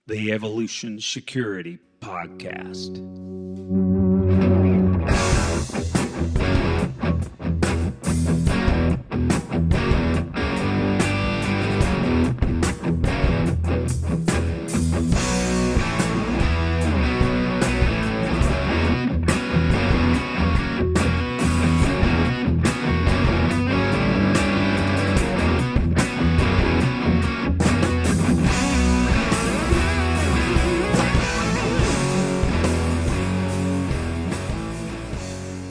the Evolution Security Podcast.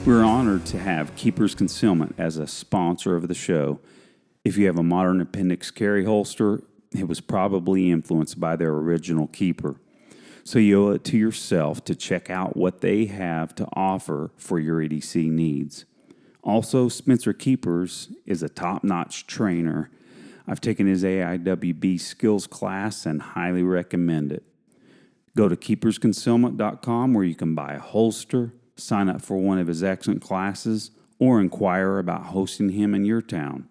We're honored to have Keeper's Concealment as a sponsor of the show. If you have a modern appendix carry holster, it was probably influenced by their original keeper. So you owe it to yourself to check out what they have to offer for your EDC needs. Also, Spencer Keepers is a top-notch trainer. I've taken his AIWB skills class and highly recommend it. Go to keepersconcealment.com where you can buy a holster, sign up for one of his excellent classes, or inquire about hosting him in your town.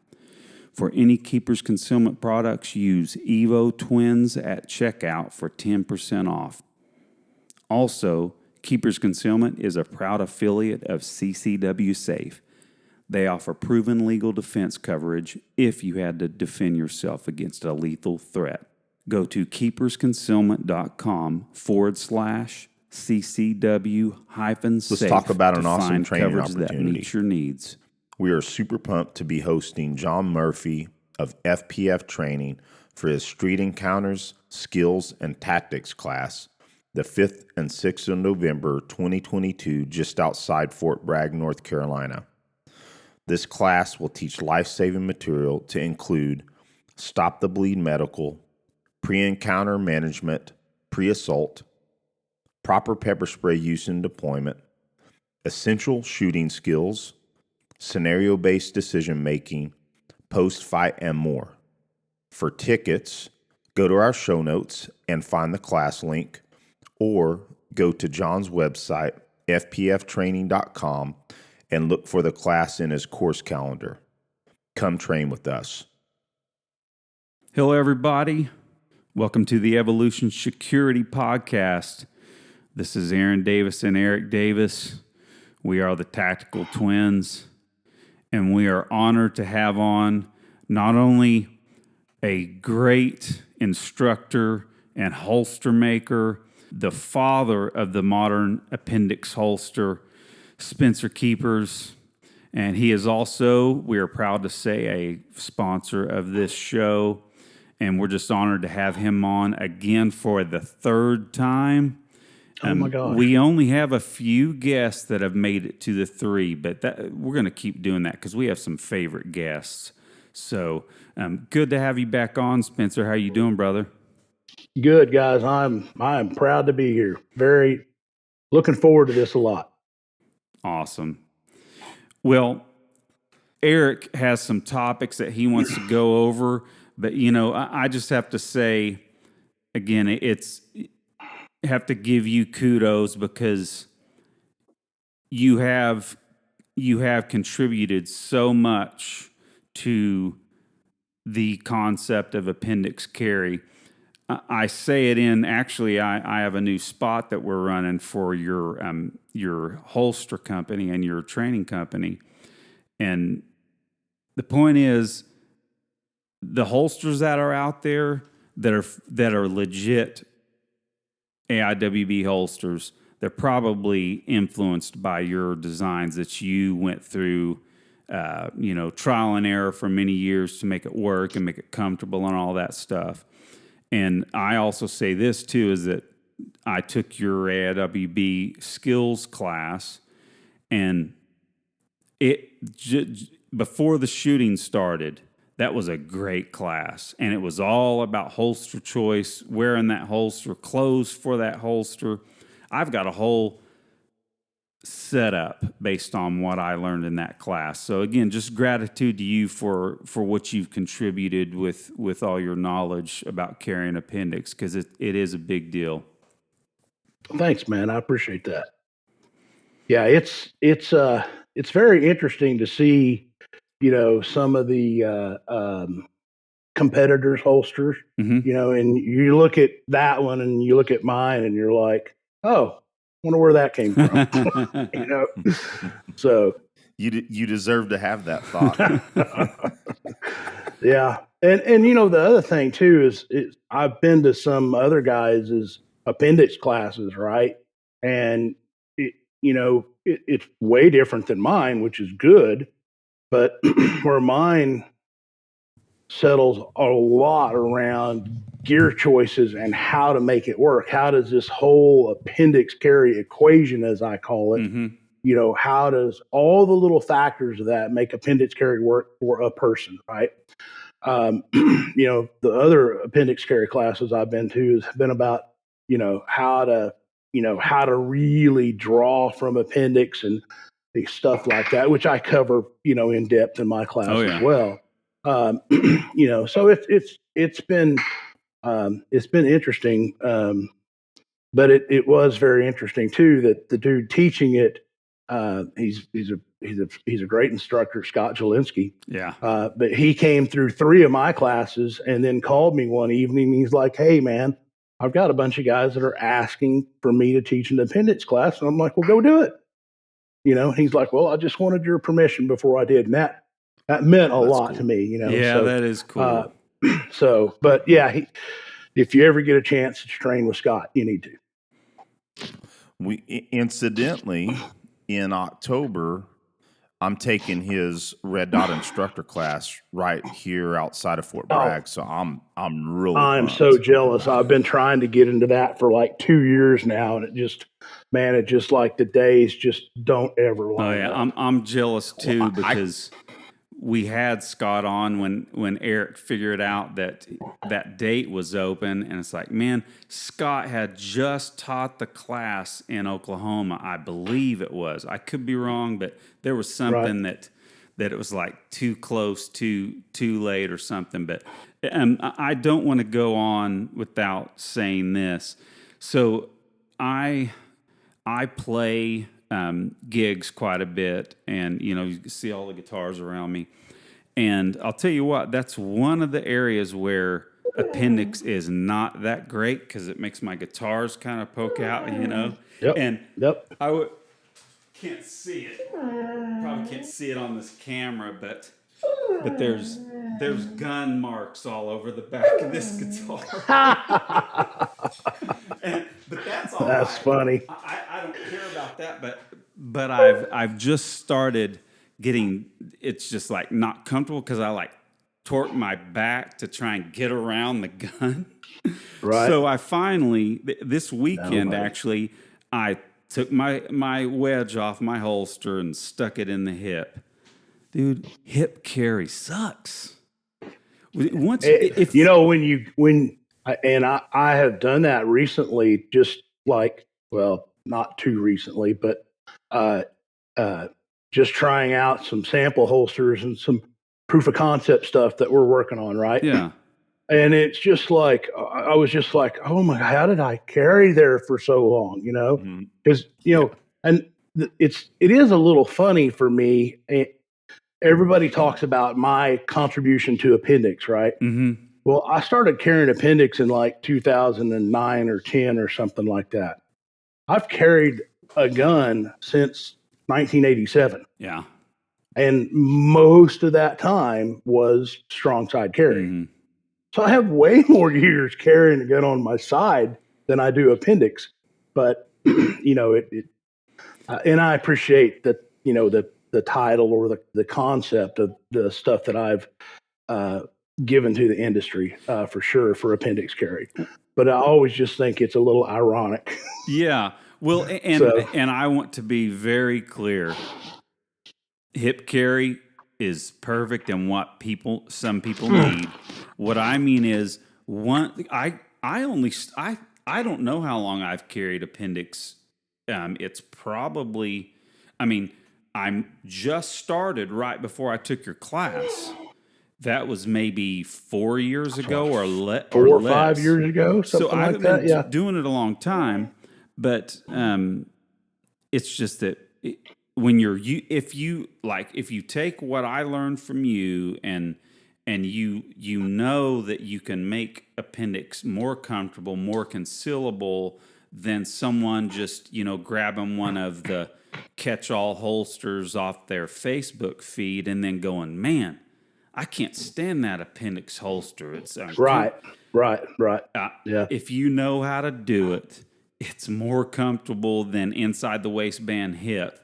For any Keeper's Concealment products, use Evo Twins at checkout for 10% off. Also, Keeper's Concealment is a proud affiliate of CCW Safe. They offer proven legal defense coverage if you had to defend yourself against a lethal threat. Go to keepersconcealment.com/CCW-safe. Let's talk about an awesome training coverage that opportunity. meets your needs. We are super pumped to be hosting John Murphy of FPF Training for his Street Encounters, Skills, and Tactics class, the 5th and 6th of November 2022, just outside Fort Bragg, North Carolina. This class will teach life-saving material to include Stop the Bleed Medical, Pre-Encounter Management, Pre-Assault, Proper Pepper Spray Use and Deployment, Essential Shooting Skills, Scenario-Based Decision-Making, Post-Fight, and more. For tickets, go to our show notes and find the class link, or go to John's website, fpftraining.com, and look for the class in his course calendar. Come train with us. Hello, everybody. Welcome to the Evolution Security Podcast. This is Aaron Davis and Eric Davis. We are the Tactical Twins, and we are honored to have on not only a great instructor and holster maker, the father of the modern appendix holster, Spencer Keepers, and he is also, we are proud to say, a sponsor of this show, and we're just honored to have him on again for the third time. Oh my gosh. We only have a few guests that have made it to the 3, but we're going to keep doing that because we have some favorite guests. So good to have you back on, Spencer. How you doing, brother? Good, guys. I'm proud to be here. Very looking forward to this a lot. Awesome. Well, Eric has some topics that he wants to go over, but I just have to say, again, have to give you kudos because you have contributed so much to the concept of appendix carry. I say it in, actually, I have a new spot that we're running for your holster company and your training company. And the point is, the holsters that are out there that are legit AIWB holsters, they're probably influenced by your designs that you went through, trial and error for many years to make it work and make it comfortable and all that stuff. And I also say this too, is that I took your AIWB skills class, and before the shooting started, that was a great class, and it was all about holster choice, wearing that holster, clothes for that holster. I've got a whole setup based on what I learned in that class. So again, just gratitude to you for what you've contributed with all your knowledge about carrying appendix, because it is a big deal. Thanks, man. I appreciate that. Yeah, it's very interesting to see, some of the competitors' holsters, Mm-hmm. and you look at that one and you look at mine and you're like, oh, wonder where that came from. you know, so You deserve to have that thought. yeah, and the other thing too is I've been to some other guys' appendix classes, right? And it's way different than mine, which is good, but where mine settles a lot around gear choices and how to make it work. How does this whole appendix carry equation, as I call it, Mm-hmm. how does all the little factors of that make appendix carry work for a person, right? The other appendix carry classes I've been to has been about, how to really draw from appendix and stuff like that, which I cover, in depth in my class as well. So it's been interesting. But it was very interesting too that the dude teaching it, he's a great instructor, Scott Jelinski. Yeah. But he came through 3 of my classes and then called me one evening. He's like, "Hey man, I've got a bunch of guys that are asking for me to teach an appendix class," and I'm like, "Well, go do it." He's like, "Well, I just wanted your permission before I did," and that meant a lot cool. to me. Yeah, so, that is cool. But yeah, if you ever get a chance to train with Scott, you need to. We incidentally in October, I'm taking his red dot instructor class right here outside of Fort Bragg. So I'm really I'm pumped. so jealous. I've been trying to get into that for like 2 years now, and it just like the days just don't ever line up. I'm jealous too because we had Scott on when Eric figured out that date was open, and it's like, man, Scott had just taught the class in Oklahoma, I believe it was. I could be wrong, but there was something that it was like too close, too late, or something. But I don't want to go on without saying this. So I play gigs quite a bit, and you can see all the guitars around me. And I'll tell you what, that's one of the areas where appendix is not that great because it makes my guitars kind of poke out, Yep. And Yep. can't see it. Probably can't see it on this camera, but there's gun marks all over the back of this guitar. But that's all That's right. funny. I don't care about that, but I've just started getting, it's just like not comfortable because I like torque my back to try and get around the gun. Right. So I finally this weekend actually I took my wedge off my holster and stuck it in the hip. Dude, hip carry sucks. Once I have done that recently, just like, well, not too recently, but just trying out some sample holsters and some proof of concept stuff that we're working on, right? Yeah. And it's just like, I was just like, oh my God, how did I carry there for so long? Because, and it is a little funny for me. Everybody talks about my contribution to appendix, right? Mm-hmm. Well, I started carrying appendix in like 2009 or 10 or something like that. I've carried a gun since 1987. Yeah. And most of that time was strong side carry. Mm-hmm. So I have way more years carrying a gun on my side than I do appendix. But, and I appreciate that, the title or the concept of the stuff that I've given to the industry for sure for appendix carry. But I always just think it's a little ironic. Yeah. Well, and I want to be very clear. Hip carry is perfect and what some people need. What I mean is I don't know how long I've carried appendix. It's probably, I'm just started right before I took your class. That was maybe 4 years ago or less. 4 or 5 years ago, something So like I've that. been doing it a long time, but it's just that when if you take what I learned from you and and you know that you can make appendix more comfortable, more concealable than someone just, grabbing one of the catch-all holsters off their Facebook feed and then going, man, I can't stand that appendix holster. It's Right. Yeah. If you know how to do it, it's more comfortable than inside the waistband hip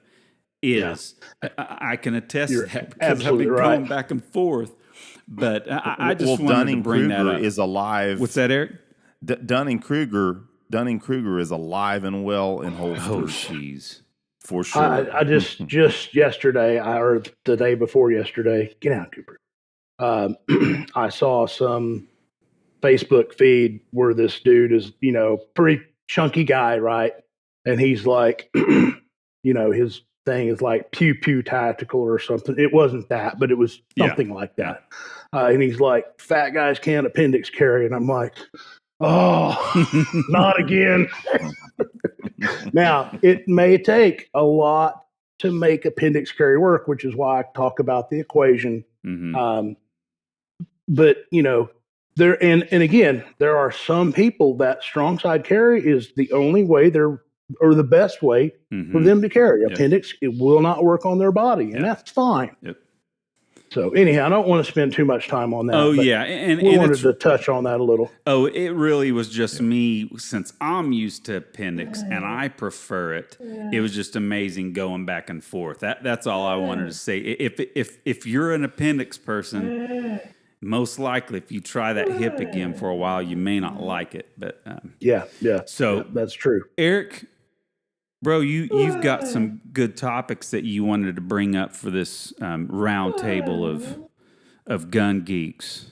is. I can attest to that because I've been going back and forth. But I just wanted to bring that up. Is alive. What's that, Eric? Dunning-Kruger is alive and well in holsters. Oh, jeez. For sure. I just yesterday, or the day before yesterday, get out, Cooper. I saw some Facebook feed where this dude is, pretty chunky guy, right? And he's like, his thing is like pew pew tactical or something. It wasn't that, but it was something like that. And he's like, fat guys can't appendix carry. And I'm like, oh, not again. Now, it may take a lot to make appendix carry work, which is why I talk about the equation. Mm-hmm. But, there and again, there are some people that strong side carry is the only way or the best way for them to carry. Appendix, it will not work on their body, and that's fine. Yep. So anyhow, I don't want to spend too much time on that. Oh, yeah. And we wanted to touch on that a little. Oh, it really was just me, since I'm used to appendix and I prefer it. It was just amazing going back and forth. That's all I wanted to say. If you're an appendix person, most likely if you try that hip again for a while, you may not like it. But So that's true. Eric, bro, you've got some good topics that you wanted to bring up for this round table of gun geeks.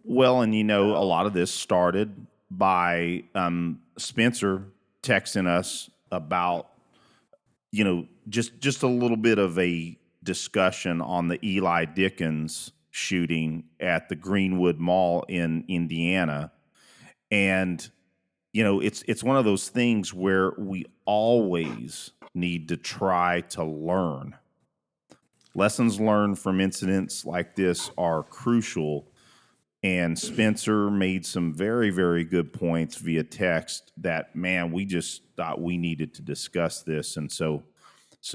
Well, and a lot of this started by Spencer texting us about, just a little bit of a discussion on the Eli Dickens shooting at the Greenwood Mall in Indiana. And it's one of those things where we always need to try to learn. Lessons learned from incidents like this are crucial. And Spencer made some very, very good points via text that, man, we just thought we needed to discuss this. And so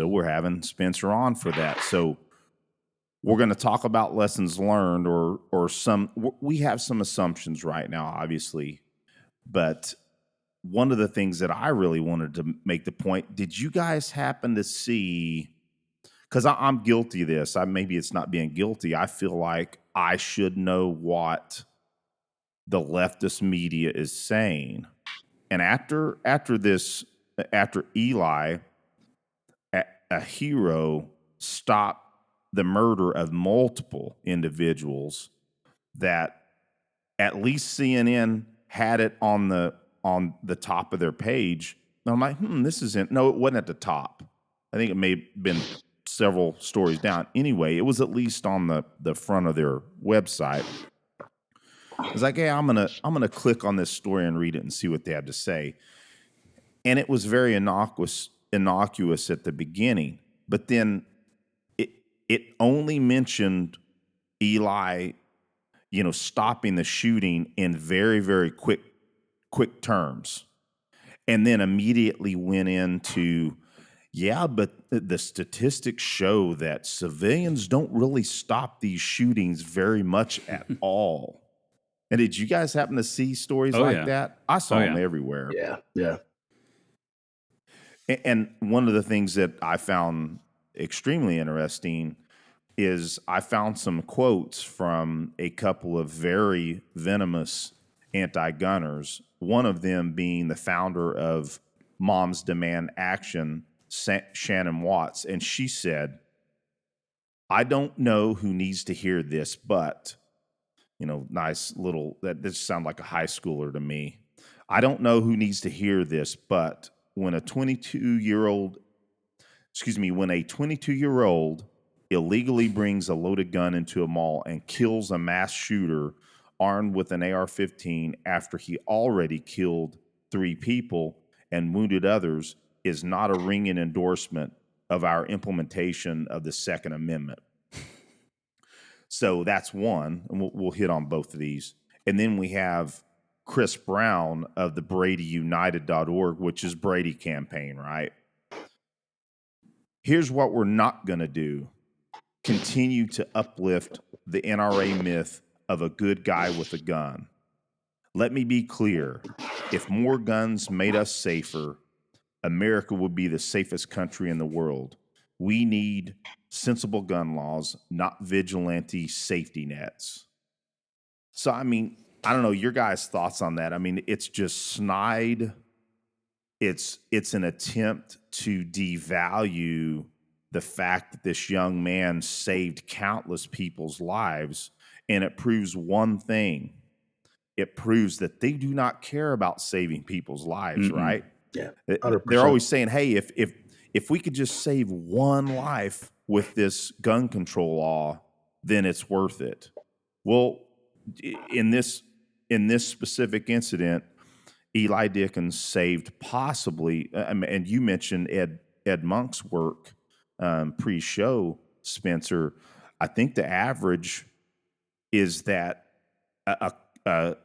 we're having Spencer on for that. So we're going to talk about lessons learned or some, we have some assumptions right now, obviously, but one of the things that I really wanted to make the point, did you guys happen to see, because I'm guilty of this, maybe it's not being guilty, I feel like I should know what the leftist media is saying. And after Eli, a hero, stopped the murder of multiple individuals, that at least CNN had it on the top of their page. And I'm like, this isn't, no, it wasn't at the top. I think it may have been several stories down. Anyway, it was at least on the front of their website. I was like, hey, I'm gonna click on this story and read it and see what they had to say. And it was very innocuous at the beginning, but then it only mentioned Eli, stopping the shooting in very, very quick terms, and then immediately went into, but the statistics show that civilians don't really stop these shootings very much at all. And did you guys happen to see stories that? I saw them everywhere. Yeah. And one of the things that I found extremely interesting is I found some quotes from a couple of very venomous anti-gunners, one of them being the founder of Moms Demand Action, Shannon Watts. And she said, I don't know who needs to hear this, but, nice little, that this sounds like a high schooler to me. I don't know who needs to hear this, but when a 22-year-old illegally brings a loaded gun into a mall and kills a mass shooter armed with an AR-15 after he already killed 3 people and wounded others is not a ringing endorsement of our implementation of the Second Amendment. So that's one, and we'll hit on both of these. And then we have Chris Brown of the BradyUnited.org, which is Brady campaign, right? Here's what we're not going to do. Continue to uplift the NRA myth of a good guy with a gun. Let me be clear. If more guns made us safer, America would be the safest country in the world. We need sensible gun laws, not vigilante safety nets. So, I mean, I don't know your guys' thoughts on that. I mean, it's just snide. It's an attempt to devalue the fact that this young man saved countless people's lives. And it proves one thing. It proves that they do not care about saving people's lives, right? Yeah, 100%. They're always saying, hey, if we could just save one life with this gun control law, then it's worth it. Well, in this specific incident, Eli Dickens saved possibly, and you mentioned Ed Monk's work pre-show, Spencer. I think the average is that a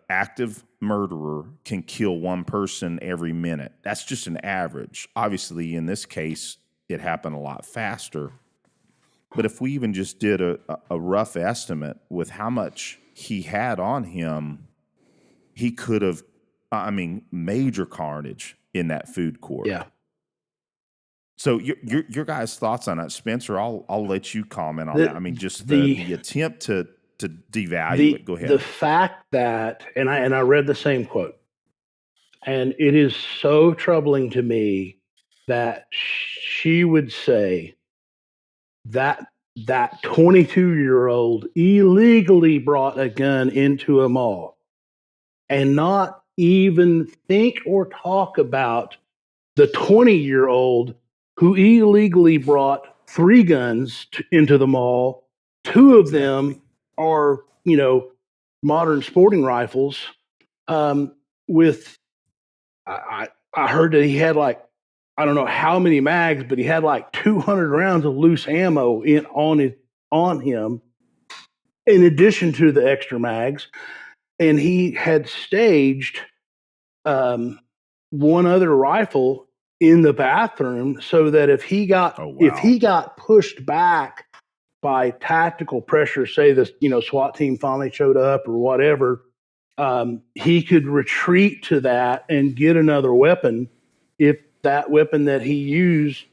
active murderer can kill one person every minute. That's just an average. Obviously, in this case, it happened a lot faster. But if we even just did a rough estimate with how much he had on him, he could have, major carnage in that food court. Yeah. So your guys' thoughts on that, Spencer? I'll let you comment on that. I mean, just the attempt to devalue it. Go ahead. The fact that, and I read the same quote, and it is so troubling to me that she would say that 22-year-old illegally brought a gun into a mall and not even think or talk about the 20-year-old who illegally brought 3 guns into the mall. 2 of them are, modern sporting rifles. With I heard that he had I don't know how many mags, but he had 200 rounds of loose ammo on him, in addition to the extra mags, and he had staged one other rifle in the bathroom so that if he got pushed back by tactical pressure, say the SWAT team finally showed up or whatever, he could retreat to that and get another weapon if that weapon that he used,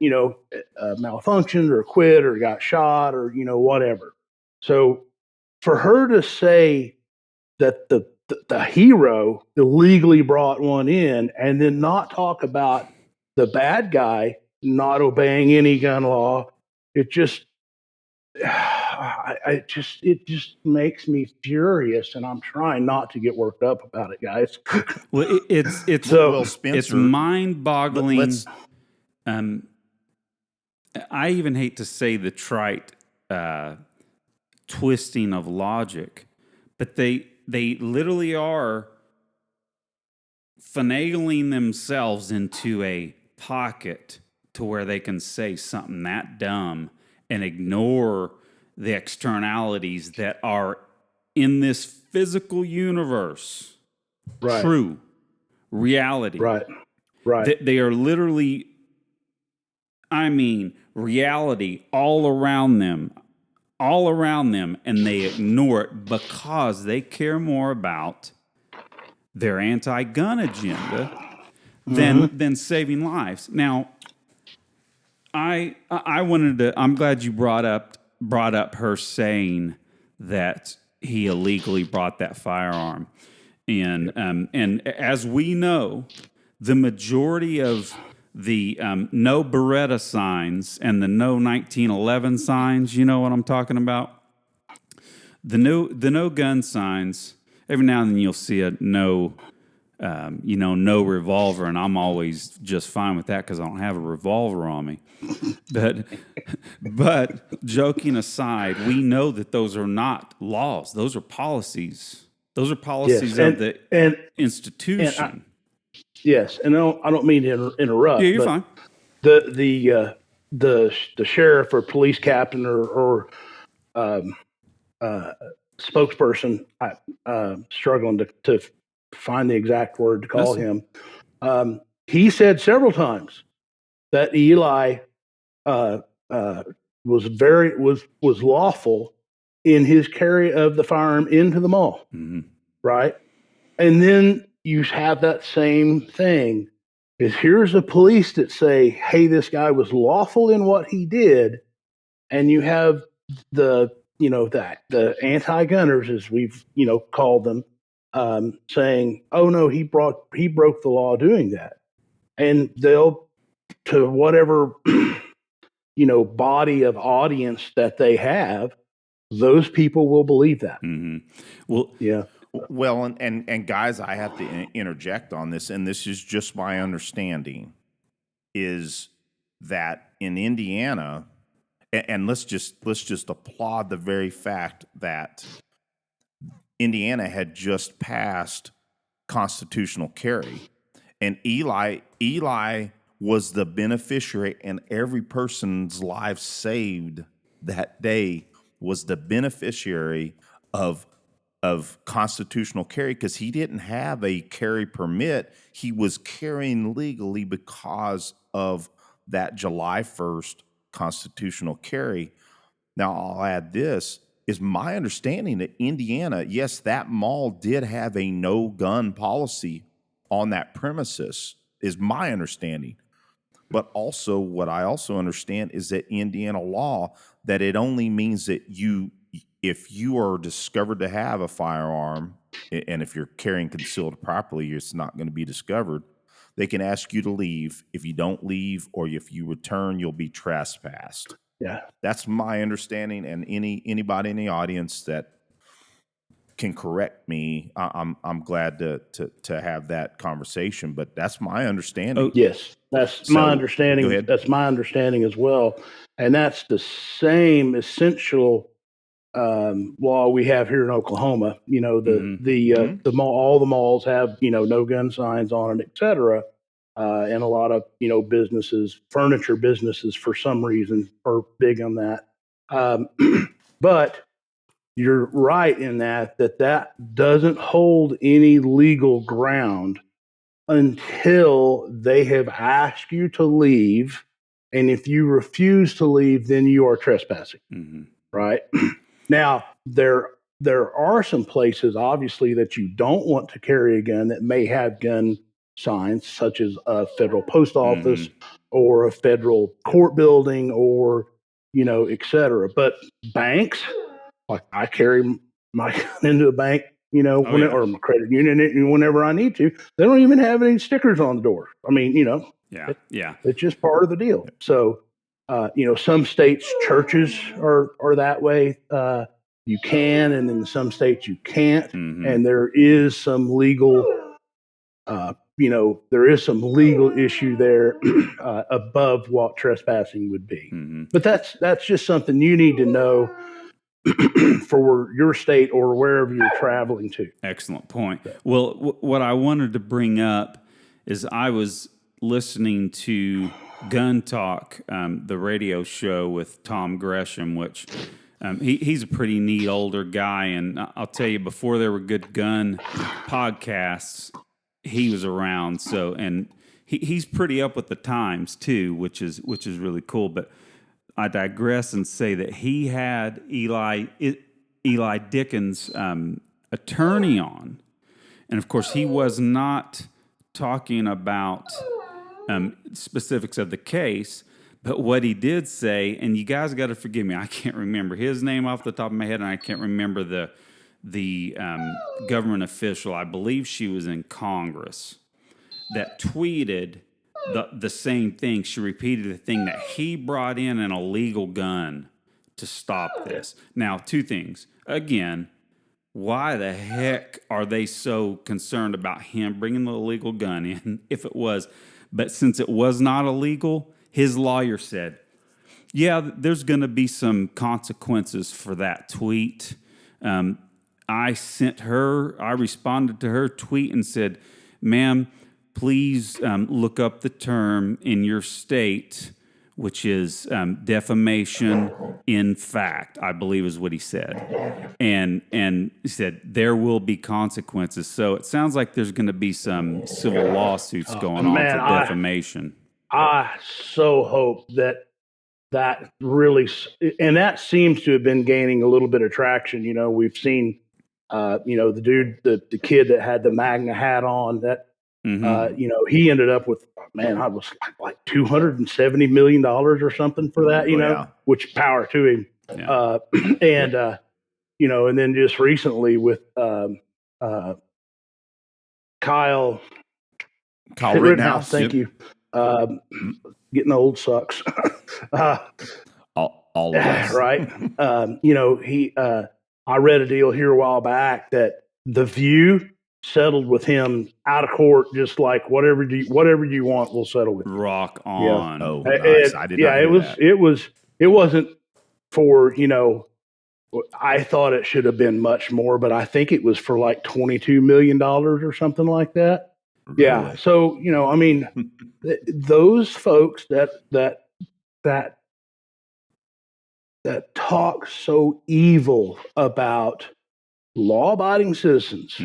malfunctioned or quit or got shot or whatever. So for her to say that the hero illegally brought one in and then not talk about the bad guy not obeying any gun law, it just makes me furious, and I'm trying not to get worked up about it, guys. Well, it's Spencer, it's mind-boggling. I even hate to say the trite twisting of logic, but they literally are finagling themselves into a pocket to where they can say something that dumb and ignore the externalities that are in this physical universe. Right. True reality. Right. They are literally, reality all around them, and they ignore it because they care more about their anti-gun agenda than saving lives. Now, I wanted to. I'm glad you brought up her saying that he illegally brought that firearm, and as we know, the majority of the no Beretta signs and the no 1911 signs. You know what I'm talking about? The no gun signs. Every now and then you'll see a no revolver, and I'm always just fine with that because I don't have a revolver on me. But joking aside, we know that those are not laws; those are policies. Those are policies of the institution. Yes, and I don't mean to interrupt. Yeah, you're fine. The sheriff or police captain or spokesperson, struggling to find the exact word to call him. He said several times that Eli was lawful in his carry of the firearm into the mall, right? And then you have that same thing. Is here's the police that say, "Hey, this guy was lawful in what he did," and you have the the anti-gunners, as we've called them, saying, "Oh no, he broke the law doing that," and they'll, to whatever body of audience that they have, those people will believe that. Well, Yeah. Well, and guys, I have to interject on this, and this is just my understanding, is that in Indiana, and let's just applaud the very fact that Indiana had just passed constitutional carry, and Eli was the beneficiary, and every person's life saved that day was the beneficiary of constitutional carry, because he didn't have a carry permit. He was carrying legally because of that July 1st constitutional carry. Now, I'll add this, is my understanding that Indiana, yes, that mall did have a no gun policy on that premises, is my understanding. But also, what I also understand is that Indiana law, that it only means that if you are discovered to have a firearm, and if you're carrying concealed properly, it's not going to be discovered. They can ask you to leave. If you don't leave, or if you return, you'll be trespassed. Yeah. That's my understanding, and anybody in the audience that can correct me, I'm glad to have that conversation. But that's my understanding. Oh, yes, that's my understanding. Go ahead. That's my understanding as well, and that's the same essential law we have here in Oklahoma. The mall, all the malls have no gun signs on it, etc. And a lot of businesses, furniture businesses, for some reason, are big on that. But you're right in that doesn't hold any legal ground until they have asked you to leave, and if you refuse to leave, then you are trespassing. Right? Now, there are some places, obviously, that you don't want to carry a gun that may have gun signs, such as a federal post office or a federal court building, or et cetera. But banks, like I carry my gun into a bank, or my credit union, whenever I need to. They don't even have any stickers on the door. I mean, it's just part of the deal. So, some states, churches are that way. You can, and in some states you can't. And there is some legal, issue there above what trespassing would be. But that's just something you need to know for your state or wherever you're traveling to. Excellent point. Well, what I wanted to bring up is I was listening to Gun Talk, the radio show with Tom Gresham, which he's a pretty neat older guy. And I'll tell you, before there were good gun podcasts, he was around. So, and he's pretty up with the times too, which is really cool. But I digress and say that he had Eli Dickens' attorney on, and of course he was not talking about specifics of the case, but what he did say, and you guys got to forgive me, I can't remember his name off the top of my head, and I can't remember the government official. I believe she was in Congress that tweeted the same thing. She repeated the thing, that he brought in an illegal gun to stop this. Now, two things. Again, why the heck are they so concerned about him bringing the illegal gun in if it was? But since it was not illegal, his lawyer said, yeah, there's going to be some consequences for that tweet. I responded to her tweet and said, ma'am, please look up the term in your state which is defamation in fact, I believe is what he said. And he said there will be consequences. So it sounds like there's going to be some civil lawsuits going on man, for defamation. I so hope that really, and that seems to have been gaining a little bit of traction. You know, we've seen, the dude, the kid that had the Magna hat on, that, he ended up with, I was like $270 million or something for that, which power to him. Yeah. And then just recently with Kyle Rittenhouse. Thank you. Getting old sucks. All of us. Right. I read a deal here a while back that The View settled with him out of court, just like whatever you want, we'll settle with you. Rock on. Yeah. Oh, nice. I did not hear that. It wasn't for, I thought it should have been much more, but I think it was for like $22 million or something like that. Really? Yeah. So, those folks that talk so evil about law-abiding citizens,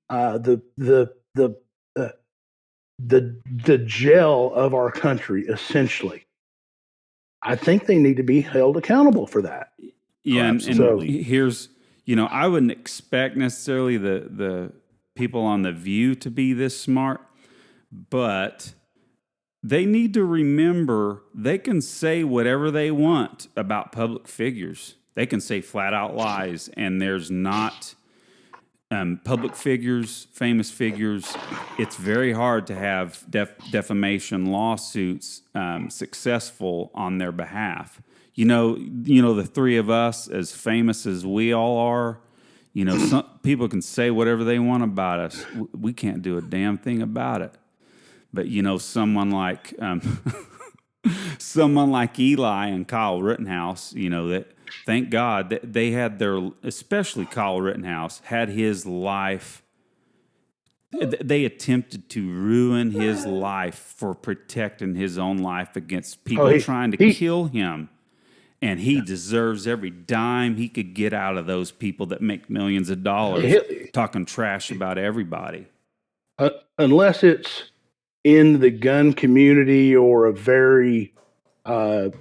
the gel of our country, essentially, I think they need to be held accountable for that. Yeah, and here's, I wouldn't expect necessarily the people on The View to be this smart, but they need to remember they can say whatever they want about public figures. They can say flat out lies, and there's not public figures, famous figures. It's very hard to have defamation lawsuits successful on their behalf. The three of us, as famous as we all are, some people can say whatever they want about us. We can't do a damn thing about it. But someone like Eli and Kyle Rittenhouse, that thank God that they had especially Kyle Rittenhouse had his life. They attempted to ruin his life for protecting his own life against people trying to kill him. And he deserves every dime he could get out of those people that make millions of dollars talking trash about everybody. Unless it's in the gun community or a very, a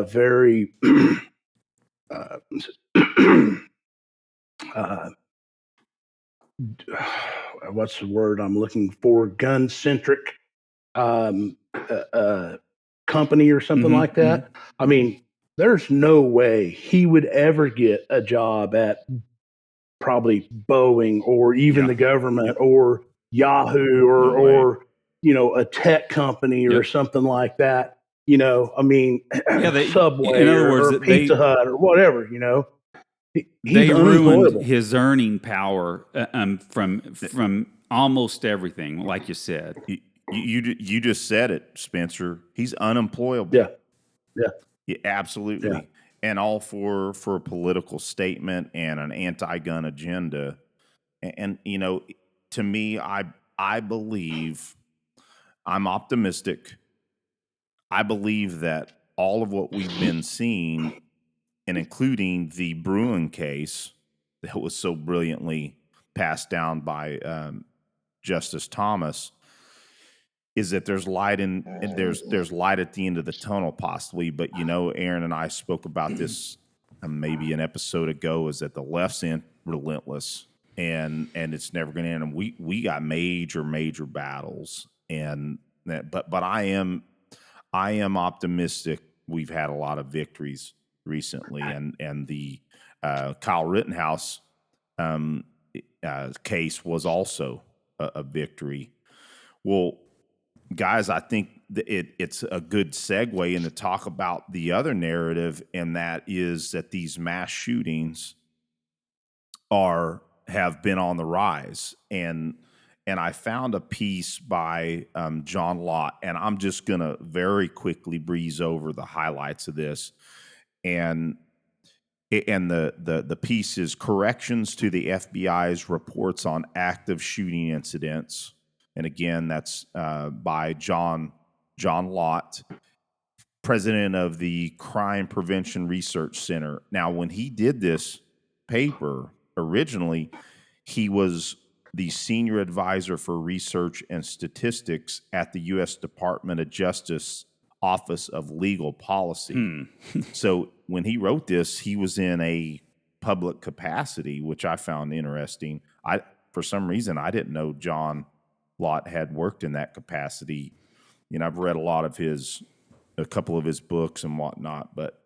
very, what's the word I'm looking for? Gun-centric company or something like that. I mean, there's no way he would ever get a job at probably Boeing or even the government or Yahoo or a tech company or something like that. Subway in other words, or Pizza Hut or whatever. He's they unemployable. ruined his earning power from almost everything, like you said. You just said it, Spencer. He's unemployable. Yeah, absolutely. Yeah. And all for a political statement and an anti-gun agenda. And to me, I believe, I'm optimistic. I believe that all of what we've been seeing, and including the Bruin case that was so brilliantly passed down by Justice Thomas, is that there's light there's light at the end of the tunnel, possibly. But Aaron and I spoke about this maybe an episode ago. Is that the left's relentless, and it's never going to end. And we got major battles, but I am optimistic. We've had a lot of victories recently, and the Kyle Rittenhouse case was also a victory. Well, guys, I think it's a good segue in to talk about the other narrative, and that is that these mass shootings have been on the rise. And I found a piece by John Lott, and I'm just going to very quickly breeze over the highlights of this. And the piece is Corrections to the FBI's Reports on Active Shooting Incidents. And again, that's by John Lott. president of the Crime Prevention Research Center. Now, when he did this paper originally, he was the senior advisor for research and statistics at the U.S. Department of Justice Office of Legal Policy. So when he wrote this, he was in a public capacity, which I found interesting. For some reason, I didn't know John Lott had worked in that capacity. I've read a couple of his books and whatnot, but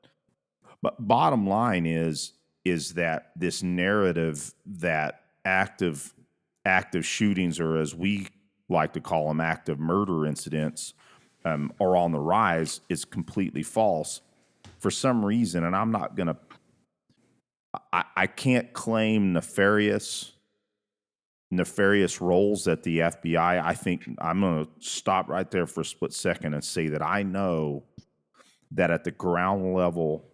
bottom line is that this narrative that active shootings, or as we like to call them, active murder incidents, are on the rise is completely false. For some reason, and I can't claim nefarious roles at the FBI. I think I'm going to stop right there for a split second and say that I know that at the ground level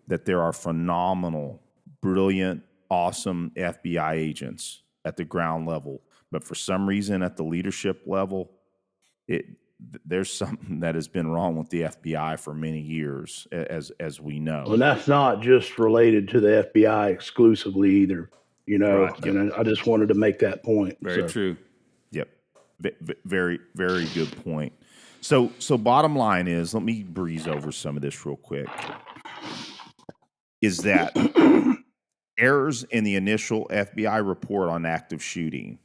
that there are phenomenal, brilliant, awesome FBI agents at the ground level. But for some reason at the leadership level, there's something that has been wrong with the FBI for many years, as we know. And that's not just related to the FBI exclusively either, Right, yep. And I just wanted to make that point. Very true. Yep. Very, very good point. So bottom line is, let me breeze over some of this real quick, is that errors in the initial FBI report on active shooting.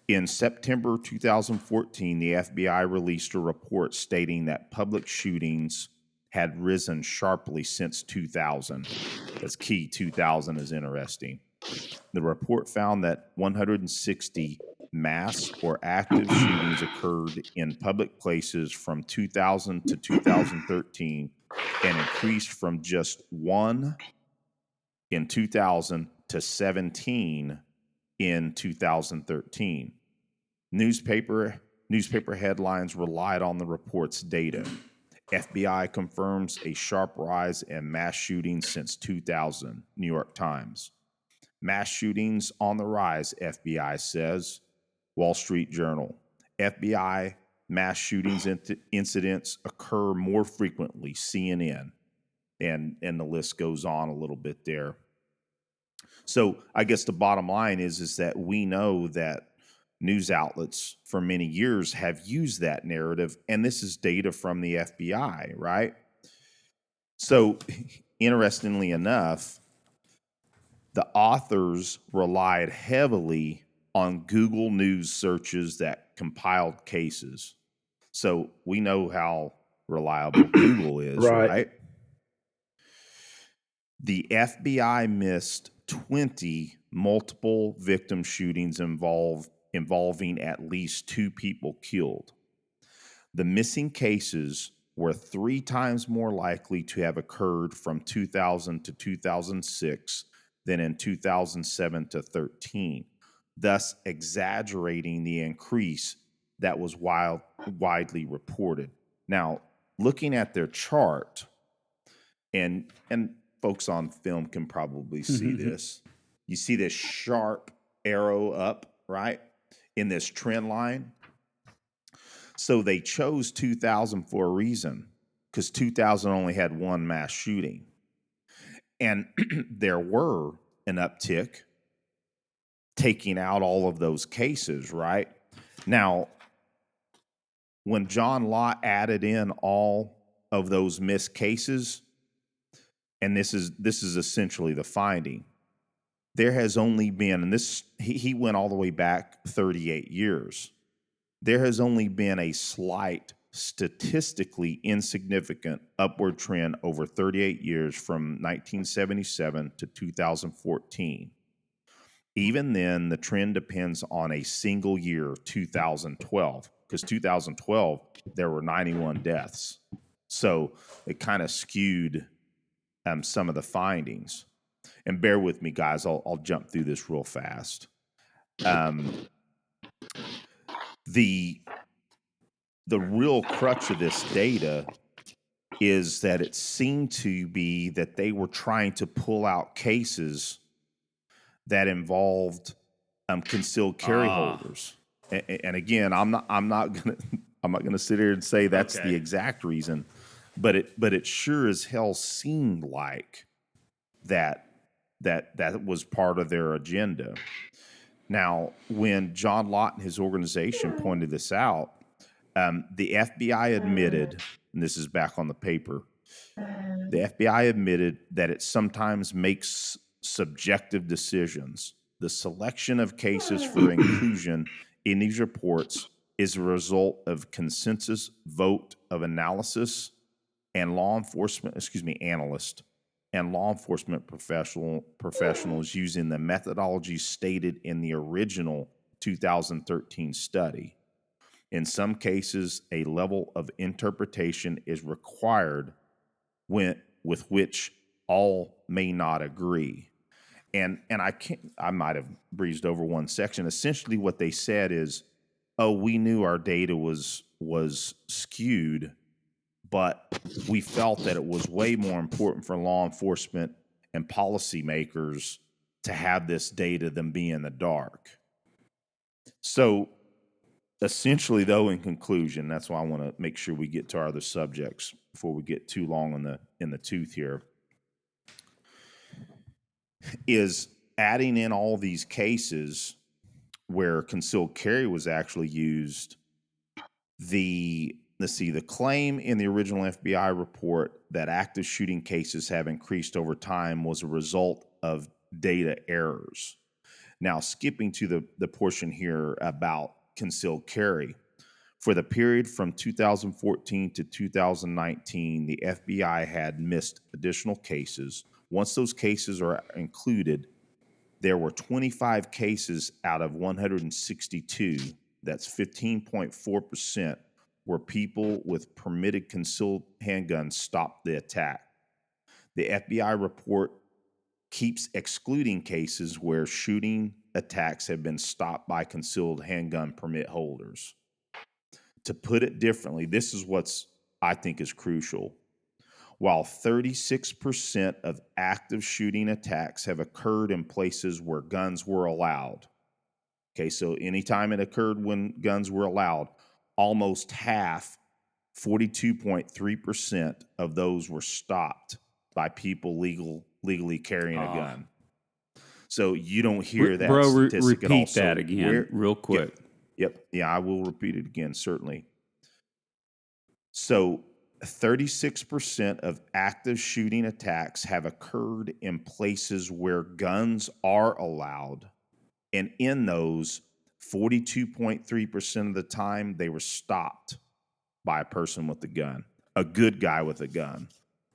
In September 2014, the FBI released a report stating that public shootings had risen sharply since 2000. That's key. 2000 is interesting. The report found that 160 mass or active shootings occurred in public places from 2000 to 2013 and increased from just 1 in 2000 to 17 in 2013. Newspaper headlines relied on the report's data. FBI confirms a sharp rise in mass shootings since 2000, New York Times. Mass shootings on the rise, FBI says, Wall Street Journal. FBI mass shootings incidents occur more frequently, CNN. And the list goes on a little bit there. So I guess the bottom line is that we know that news outlets for many years have used that narrative, and this is data from the FBI, right? So interestingly enough, the authors relied heavily on Google News searches that compiled cases. So we know how reliable Google is, right? The FBI missed 20 multiple victim shootings involving at least 2 people killed. The missing cases were 3 times more likely to have occurred from 2000 to 2006 than in 2007 to 13, thus exaggerating the increase that was widely reported. Now, looking at their chart, and folks on film can probably see this. You see this sharp arrow up, right, in this trend line. So they chose 2000 for a reason, because 2000 only had 1 mass shooting. And there were an uptick taking out all of those cases, right? Now, when John Lott added in all of those missed cases, and this is essentially the finding, there has only been, and this he went all the way back 38 years, there has only been a slight, statistically insignificant upward trend over 38 years from 1977 to 2014. Even then, the trend depends on a single year, 2012, because 2012, there were 91 deaths. So it kind of skewed some of the findings. And bear with me, guys, I'll jump through this real fast. The real crux of this data is that it seemed to be that they were trying to pull out cases that involved concealed carry holders. And again, I'm not gonna sit here and say that's the exact reason, but it sure as hell seemed like that was part of their agenda. Now, when John Lott and his organization pointed this out, the FBI admitted, and this is back on the paper, the FBI admitted that it sometimes makes subjective decisions. The selection of cases for inclusion in these reports is a result of consensus vote of analysis and analyst and law enforcement professionals using the methodology stated in the original 2013 study. In some cases, a level of interpretation is required with which all may not agree. And I might have breezed over one section. Essentially what they said is, oh, we knew our data was skewed, but we felt that it was way more important for law enforcement and policymakers to have this data than be in the dark. So essentially, though, in conclusion, that's why I want to make sure we get to our other subjects before we get too long in the tooth here, is adding in all these cases where concealed carry was actually used. The claim in the original FBI report that active shooting cases have increased over time was a result of data errors. Now, skipping to the portion here about concealed carry. For the period from 2014 to 2019, the FBI had missed additional cases. Once those cases are included, there were 25 cases out of 162, that's 15.4%, where people with permitted concealed handguns stopped the attack. The FBI report keeps excluding cases where shooting attacks have been stopped by concealed handgun permit holders. To put it differently, this is what's I think is crucial. While 36% of active shooting attacks have occurred in places where guns were allowed, okay, so anytime it occurred when guns were allowed, almost half, 42.3% of those were stopped by people legally carrying a gun. So you don't hear that statistic at all. Repeat that again real quick. Yep. Yeah, I will repeat it again, certainly. So 36% of active shooting attacks have occurred in places where guns are allowed. And in those, 42.3% of the time, they were stopped by a person with a gun, a good guy with a gun,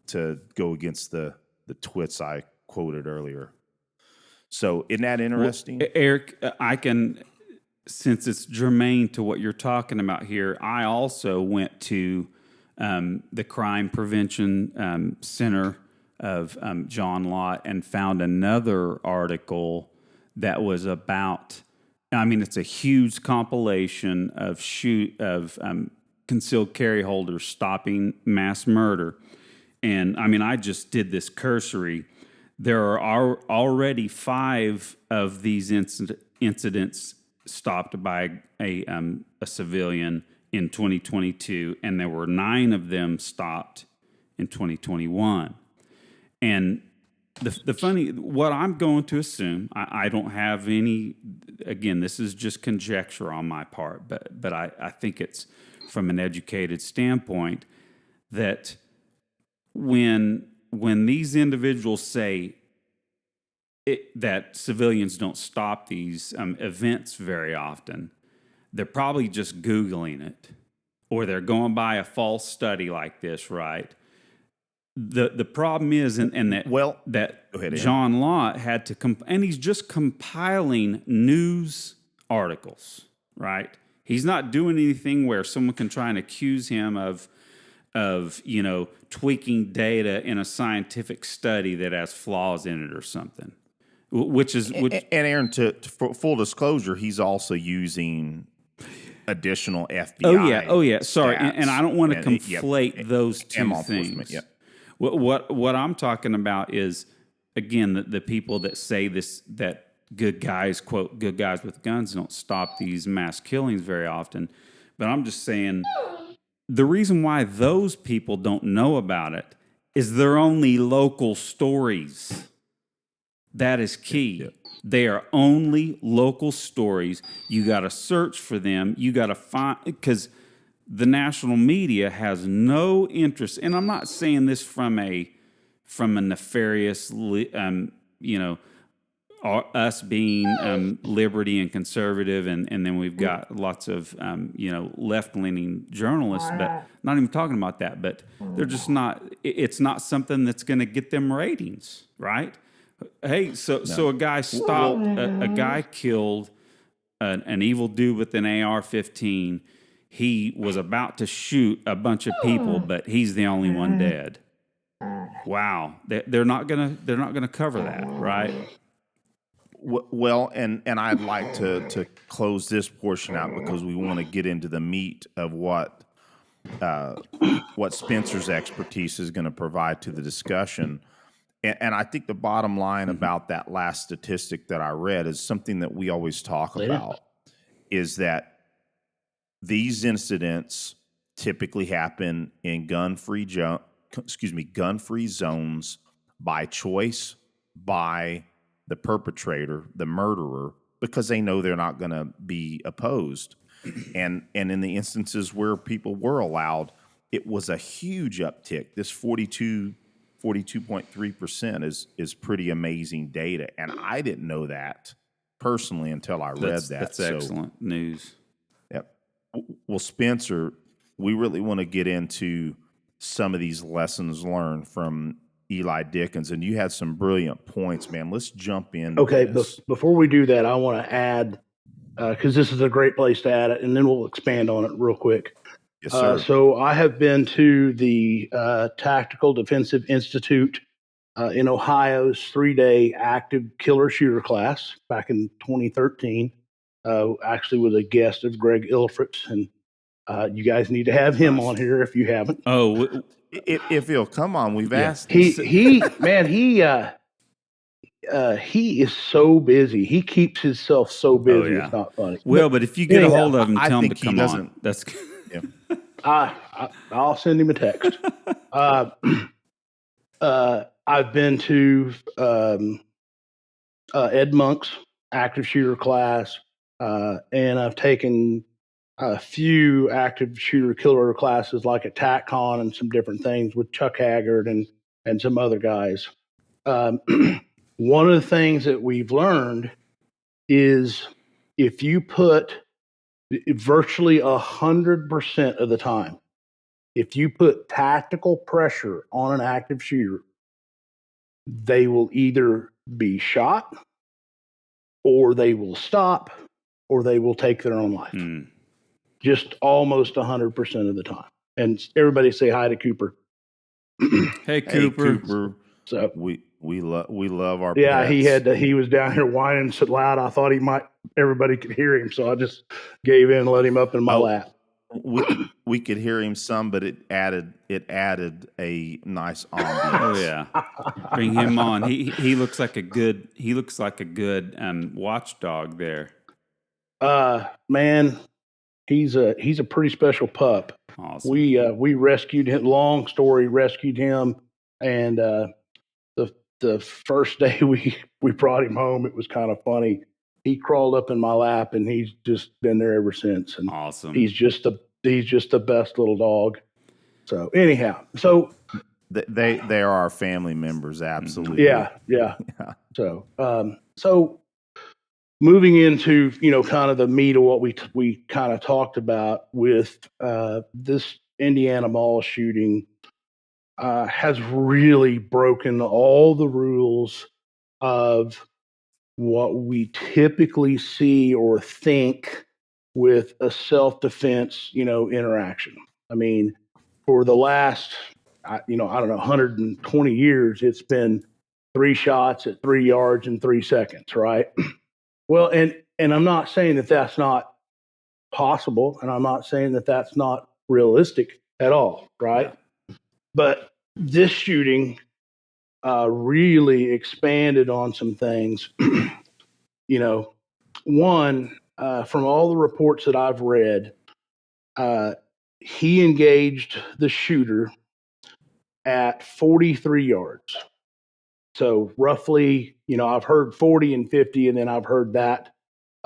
to go against the twits I quoted earlier. So isn't that interesting? Well, Eric, I can, since it's germane to what you're talking about here, I also went to the Crime Prevention Center of John Lott and found another article that was about, it's a huge compilation of concealed carry holders stopping mass murder. And I just did this cursory. There are already 5 of these incidents stopped by a civilian in 2022, and there were 9 of them stopped in 2021. And the funny, what I'm going to assume, I don't have any, again, this is just conjecture on my part, but I think it's from an educated standpoint that when these individuals say that civilians don't stop these events very often, they're probably just Googling it, or they're going by a false study like this, right? The problem is, that go ahead, John Lott had to, and he's just compiling news articles, right? He's not doing anything where someone can try and accuse him of tweaking data in a scientific study that has flaws in it or something. And Aaron, for full disclosure, he's also using additional FBI. Oh yeah. Sorry, stats and I don't want to conflate those two things. Yep. What I'm talking about is, again, the people that say this, that good guys, quote, good guys with guns don't stop these mass killings very often. But I'm just saying, the reason why those people don't know about it is they're only local stories. That is key. Yeah. They are only local stories. You got to search for them. You got to find, because the national media has no interest. And I'm not saying this from a nefarious, us being liberty and conservative, and then we've got lots of left-leaning journalists, but not even talking about that. But they're just not. It's not something that's going to get them ratings, right? Hey, so a guy stopped. A guy killed an evil dude with an AR-15. He was about to shoot a bunch of people, but he's the only one dead. Wow, they're not gonna cover that, right? Well, and I'd like to close this portion out because we want to get into the meat of what Spencer's expertise is going to provide to the discussion. And I think the bottom line about that last statistic that I read is something that we always talk about, is that these incidents typically happen in gun-free zones by choice, by the perpetrator, the murderer, because they know they're not going to be opposed. And in the instances where people were allowed, it was a huge uptick. This 42.3% is pretty amazing data. And I didn't know that personally until I read that. That's excellent news. Yep. Well, Spencer, we really want to get into some of these lessons learned from Eli Dickens, and you had some brilliant points, man. Let's jump in. Okay, before we do that, I want to add, because this is a great place to add it, and then we'll expand on it real quick. Yes, sir. So I have been to the Tactical Defensive Institute in Ohio's 3-day active killer shooter class back in 2013. Actually, was a guest of Greg Ilfritz, and you guys need to have him on here if you haven't. Oh, if he'll come on, we've asked. He is so busy. He keeps himself so busy. It's not funny. Well, but if you get a hold of him, tell him to come on. That's yeah. I'll send him a text. I've been to Ed Monk's active shooter class, and I've taken a few active shooter killer classes like at TacCon and some different things with Chuck Haggard and some other guys. One of the things that we've learned is if you put virtually 100% of the time, if you put tactical pressure on an active shooter, they will either be shot or they will stop or they will take their own life. Just almost 100% of the time. And everybody say hi to Cooper. Hey, Cooper. So we love our yeah, pets. he was down here whining so loud I thought everybody could hear him, so I just gave in and let him up in my lap. We could hear him some, but it added a nice ambiance. Oh yeah, bring him on. He looks like a good watchdog there. Man, he's a pretty special pup. Awesome. We rescued him. Long story, rescued him, and the first day we brought him home, it was kind of funny. He crawled up in my lap, and he's just been there ever since. And awesome. He's just the best little dog. So anyhow, they are our family members, absolutely. Yeah. So moving into kind of the meat of what we kind of talked about with this Indiana mall shooting has really broken all the rules of what we typically see or think with a self-defense, interaction. I mean, for the last, I don't know, 120 years, it's been 3 shots at 3 yards in 3 seconds, right? Well, and I'm not saying that that's not possible, and I'm not saying that that's not realistic at all, right? Yeah. But this shooting really expanded on some things. One, from all the reports that I've read, he engaged the shooter at 43 yards. So roughly, I've heard 40 and 50, and then I've heard that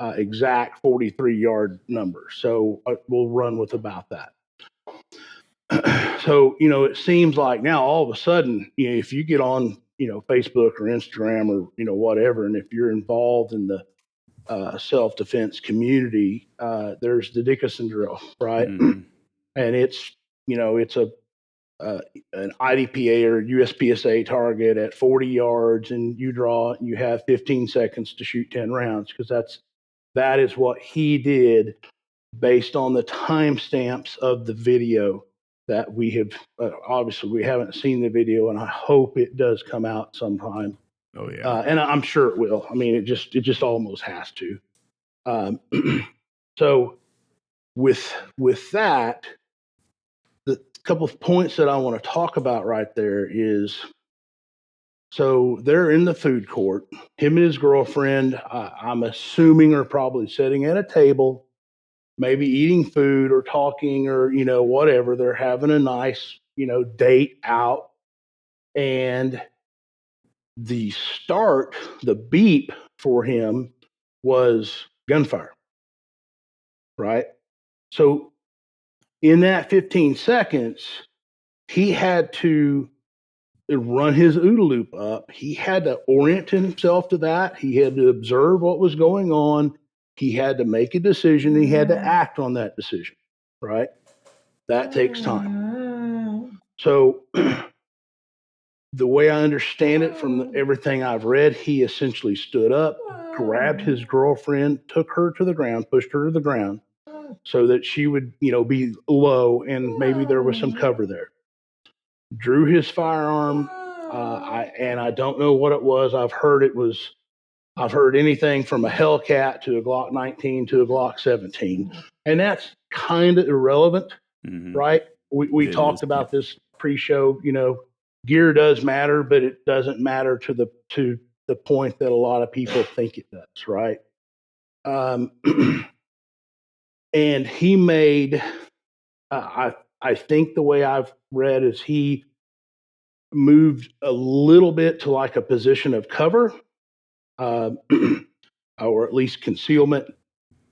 exact 43-yard number. So we'll run with about that. So, it seems like now all of a sudden, if you get on, Facebook or Instagram or, whatever, and if you're involved in the self-defense community, there's the Dickinson drill, right? Mm-hmm. And it's an IDPA or USPSA target at 40 yards, and you have 15 seconds to shoot 10 rounds, because that is what he did based on the timestamps of the video that we have. Obviously, we haven't seen the video, and I hope it does come out sometime. Oh yeah. And I'm sure it will. I mean, it just almost has to. So with that, the couple of points that I want to talk about right there is, so they're in the food court. Him and his girlfriend, I'm assuming, are probably sitting at a table, maybe eating food or talking or, whatever. They're having a nice, date out. And the beep for him was gunfire, right? So in that 15 seconds, he had to run his OODA loop up. He had to orient himself to that. He had to observe what was going on. He had to make a decision. He had to act on that decision, right? That takes time. So the way I understand it from everything I've read, he essentially stood up, grabbed his girlfriend, took her to the ground, pushed her to the ground so that she would, be low and maybe there was some cover there. Drew his firearm. I don't know what it was. I've heard anything from a Hellcat to a Glock 19 to a Glock 17. And that's kind of irrelevant, right? We talked about this pre-show, gear does matter, but it doesn't matter to the point that a lot of people think it does, right? And he made, I think the way I've read is he moved a little bit to like a position of cover, or at least concealment,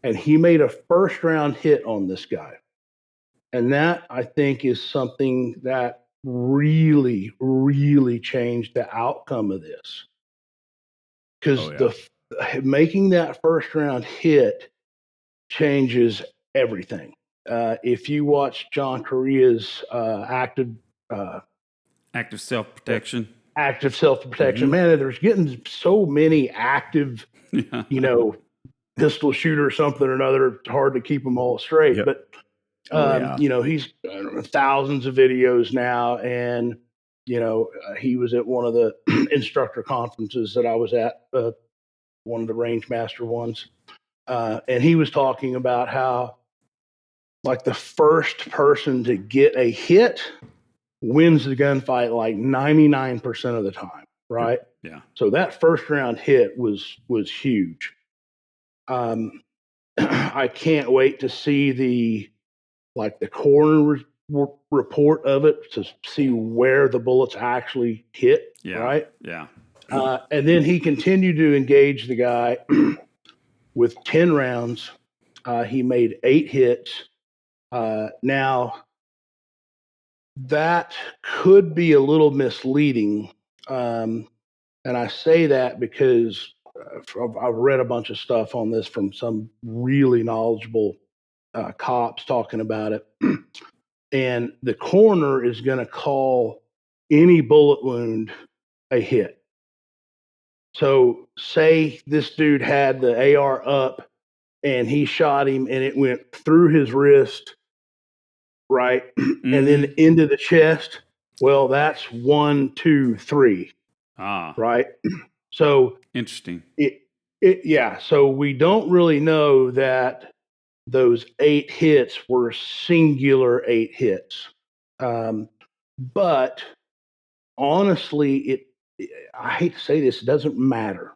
and he made a first round hit on this guy. And that, I think, is something that really, really changed the outcome of this. Because making that first round hit changes everything. If you watch John Correa's active self-protection, man, there's getting so many active, pistol shooter or something or another. It's hard to keep them all straight. Yep. But he's thousands of videos now, and he was at one of the instructor conferences that I was at, one of the range master ones, and he was talking about how, like, the first person to get a hit wins the gunfight like 99% of the time, right? Yeah. So that first round hit was huge. I can't wait to see the coroner report of it to see where the bullets actually hit, right? Yeah. And then he continued to engage the guy with 10 rounds. He made 8 hits. Now, that could be a little misleading. And I say that because I've read a bunch of stuff on this from some really knowledgeable cops talking about it. And the coroner is going to call any bullet wound a hit. So say this dude had the AR up and he shot him and it went through his wrist, right? And then into the chest. Well, that's 1, 2, 3. Right. So interesting. So we don't really know that those 8 hits were singular 8 hits. But honestly, I hate to say this, it doesn't matter.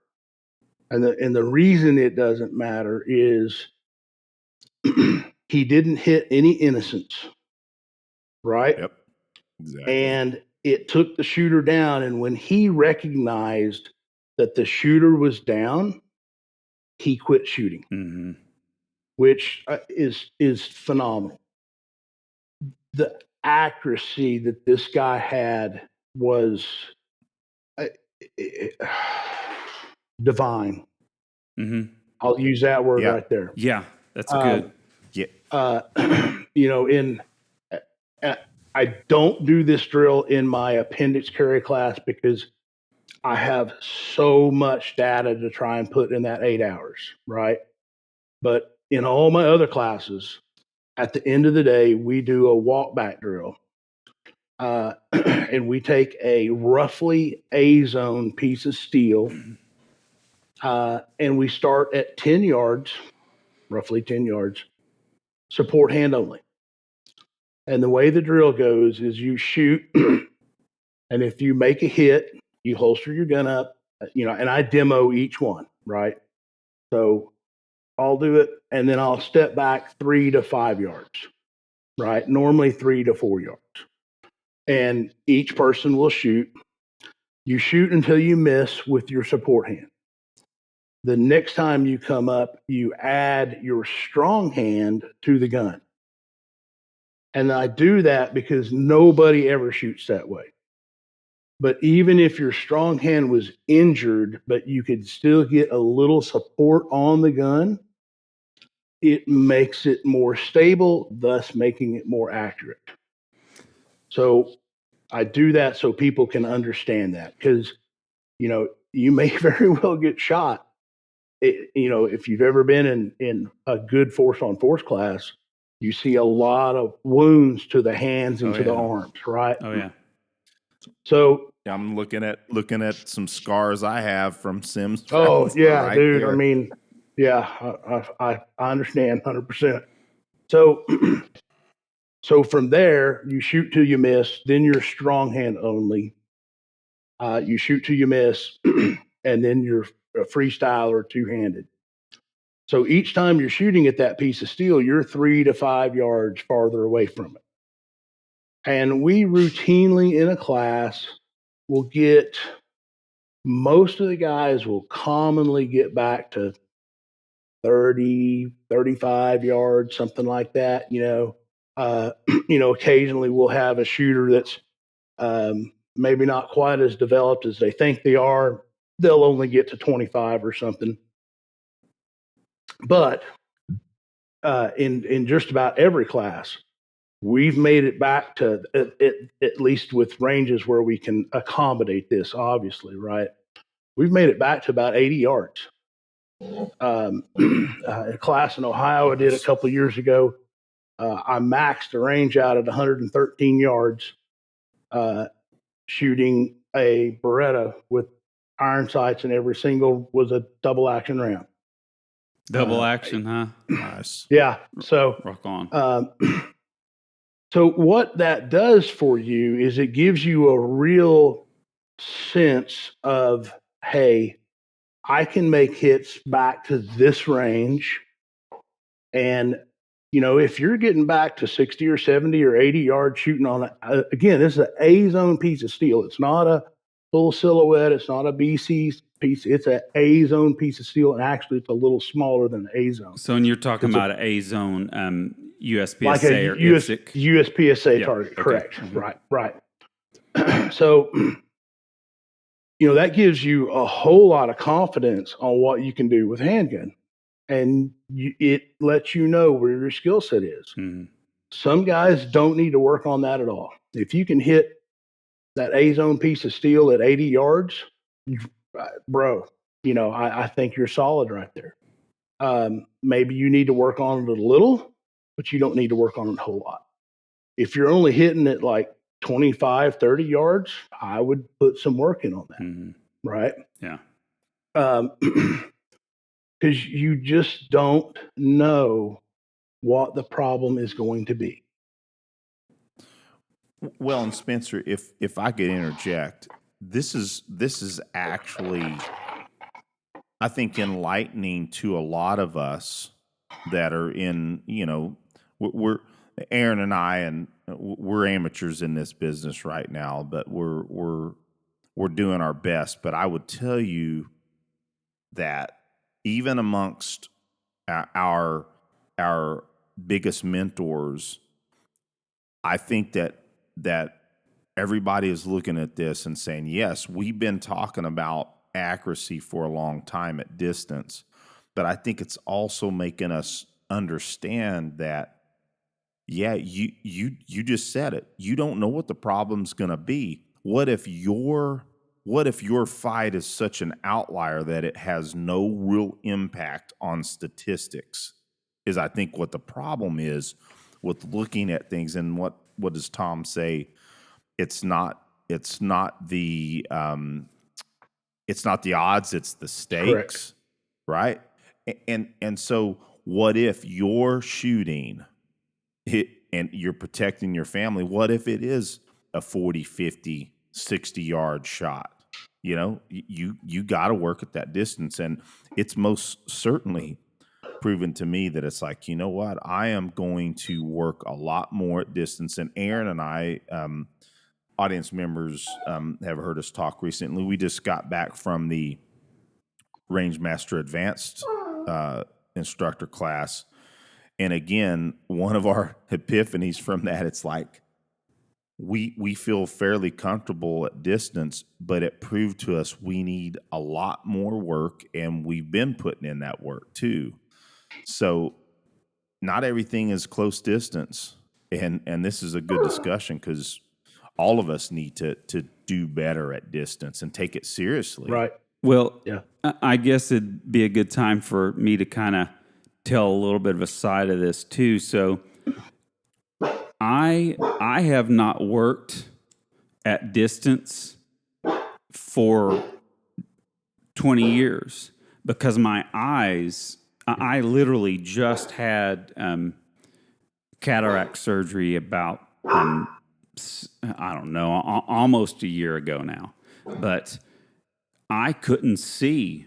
And the reason it doesn't matter is he didn't hit any innocents. right? Yep. Exactly. And it took the shooter down. And when he recognized that the shooter was down, he quit shooting, Mm-hmm. which is phenomenal. The accuracy that this guy had was uh, divine. Mm-hmm. I'll use that word Yeah. right there. Yeah, that's Um, good. Yeah. Uh, I don't do this drill in my appendix carry class because I have so much data to try and put in that 8 hours, right? But in all my other classes, at the end of the day, we do a walk back drill. And we take a roughly A zone piece of steel, and we start at 10 yards, roughly 10 yards, support hand only. And the way the drill goes is you shoot, and if you make a hit, you holster your gun up, and I demo each one, right? So I'll do it, and then I'll step back 3 to 5 yards, right? Normally 3 to 4 yards. And each person will shoot. You shoot until you miss with your support hand. The next time you come up, you add your strong hand to the gun. And I do that because nobody ever shoots that way. But even if your strong hand was injured, but you could still get a little support on the gun, it makes it more stable, thus making it more accurate. So I do that so people can understand that, because, you may very well get shot. If you've ever been in a good force on force class, you see a lot of wounds to the hands and to the arms, right? Oh yeah. So I'm looking at some scars I have from Sims. oh rounds yeah, right dude. there. I mean, yeah, I understand 100%. So so from there, you shoot till you miss. Then you're strong hand only. You shoot till you miss, and then you're a freestyle or two handed. So each time you're shooting at that piece of steel, you're 3 to 5 yards farther away from it. And we routinely in a class will get, most of the guys will commonly get back to 30, 35 yards, something like that. Occasionally we'll have a shooter that's maybe not quite as developed as they think they are. They'll only get to 25 or something. But in just about every class, we've made it back to at least with ranges where we can accommodate this, obviously, right? We've made it back to about 80 yards. A class in Ohio I did a couple of years ago, I maxed the range out at 113 yards, shooting a Beretta with iron sights, and every single was a double action round. Double action, huh? Nice. Yeah. So Rock on. So what that does for you is it gives you a real sense of, hey, I can make hits back to this range. And, if you're getting back to 60 or 70 or 80 yards shooting on again, this is an A zone piece of steel. It's not a full silhouette. It's not a BC piece. It's an A zone piece of steel. And actually it's a little smaller than the A zone. So when you're talking about an A zone, USPSA Like a or IPSC. USPSA target. Okay. Correct. Mm-hmm. Right. So, that gives you a whole lot of confidence on what you can do with handgun. And it lets you know where your skill set is. Mm-hmm. Some guys don't need to work on that at all. If you can hit that A zone piece of steel at 80 yards, bro, I think you're solid right there. Maybe you need to work on it a little, but you don't need to work on it a whole lot. If you're only hitting it like 25, 30 yards, I would put some work in on that. Mm-hmm. Right? Yeah. Because you just don't know what the problem is going to be. Well, and Spencer, if I could interject, this is actually, I think, enlightening to a lot of us that are in, we're Aaron and I, and we're amateurs in this business right now, but we're doing our best. But I would tell you that even amongst our biggest mentors, I think that everybody is looking at this and saying, yes, we've been talking about accuracy for a long time at distance, but I think it's also making us understand that, yeah, you just said it. You don't know what the problem's going to be. What if your fight is such an outlier that it has no real impact on statistics? Is, I think, what the problem is with looking at things. And what does Tom say? It's not the odds, it's the stakes. Correct. Right? And so what if you're shooting and you're protecting your family? What if it is a 40, 50, 60-yard shot? You know, you got to work at that distance. And it's most certainly proven to me that it's like, you know what? I am going to work a lot more at distance. And Aaron and I, audience members have heard us talk recently. We just got back from the Rangemaster Advanced instructor class. And again, one of our epiphanies from that, it's like we feel fairly comfortable at distance, but it proved to us we need a lot more work, and we've been putting in that work too. So not everything is close distance. And this is a good discussion because all of us need to do better at distance and take it seriously. Right. Well, Yeah. I guess it'd be a good time for me to kind of tell a little bit of a side of this too. So I have not worked at distance for 20 years because my eyes, I literally just had cataract surgery about, I don't know, almost a year ago now. But I couldn't see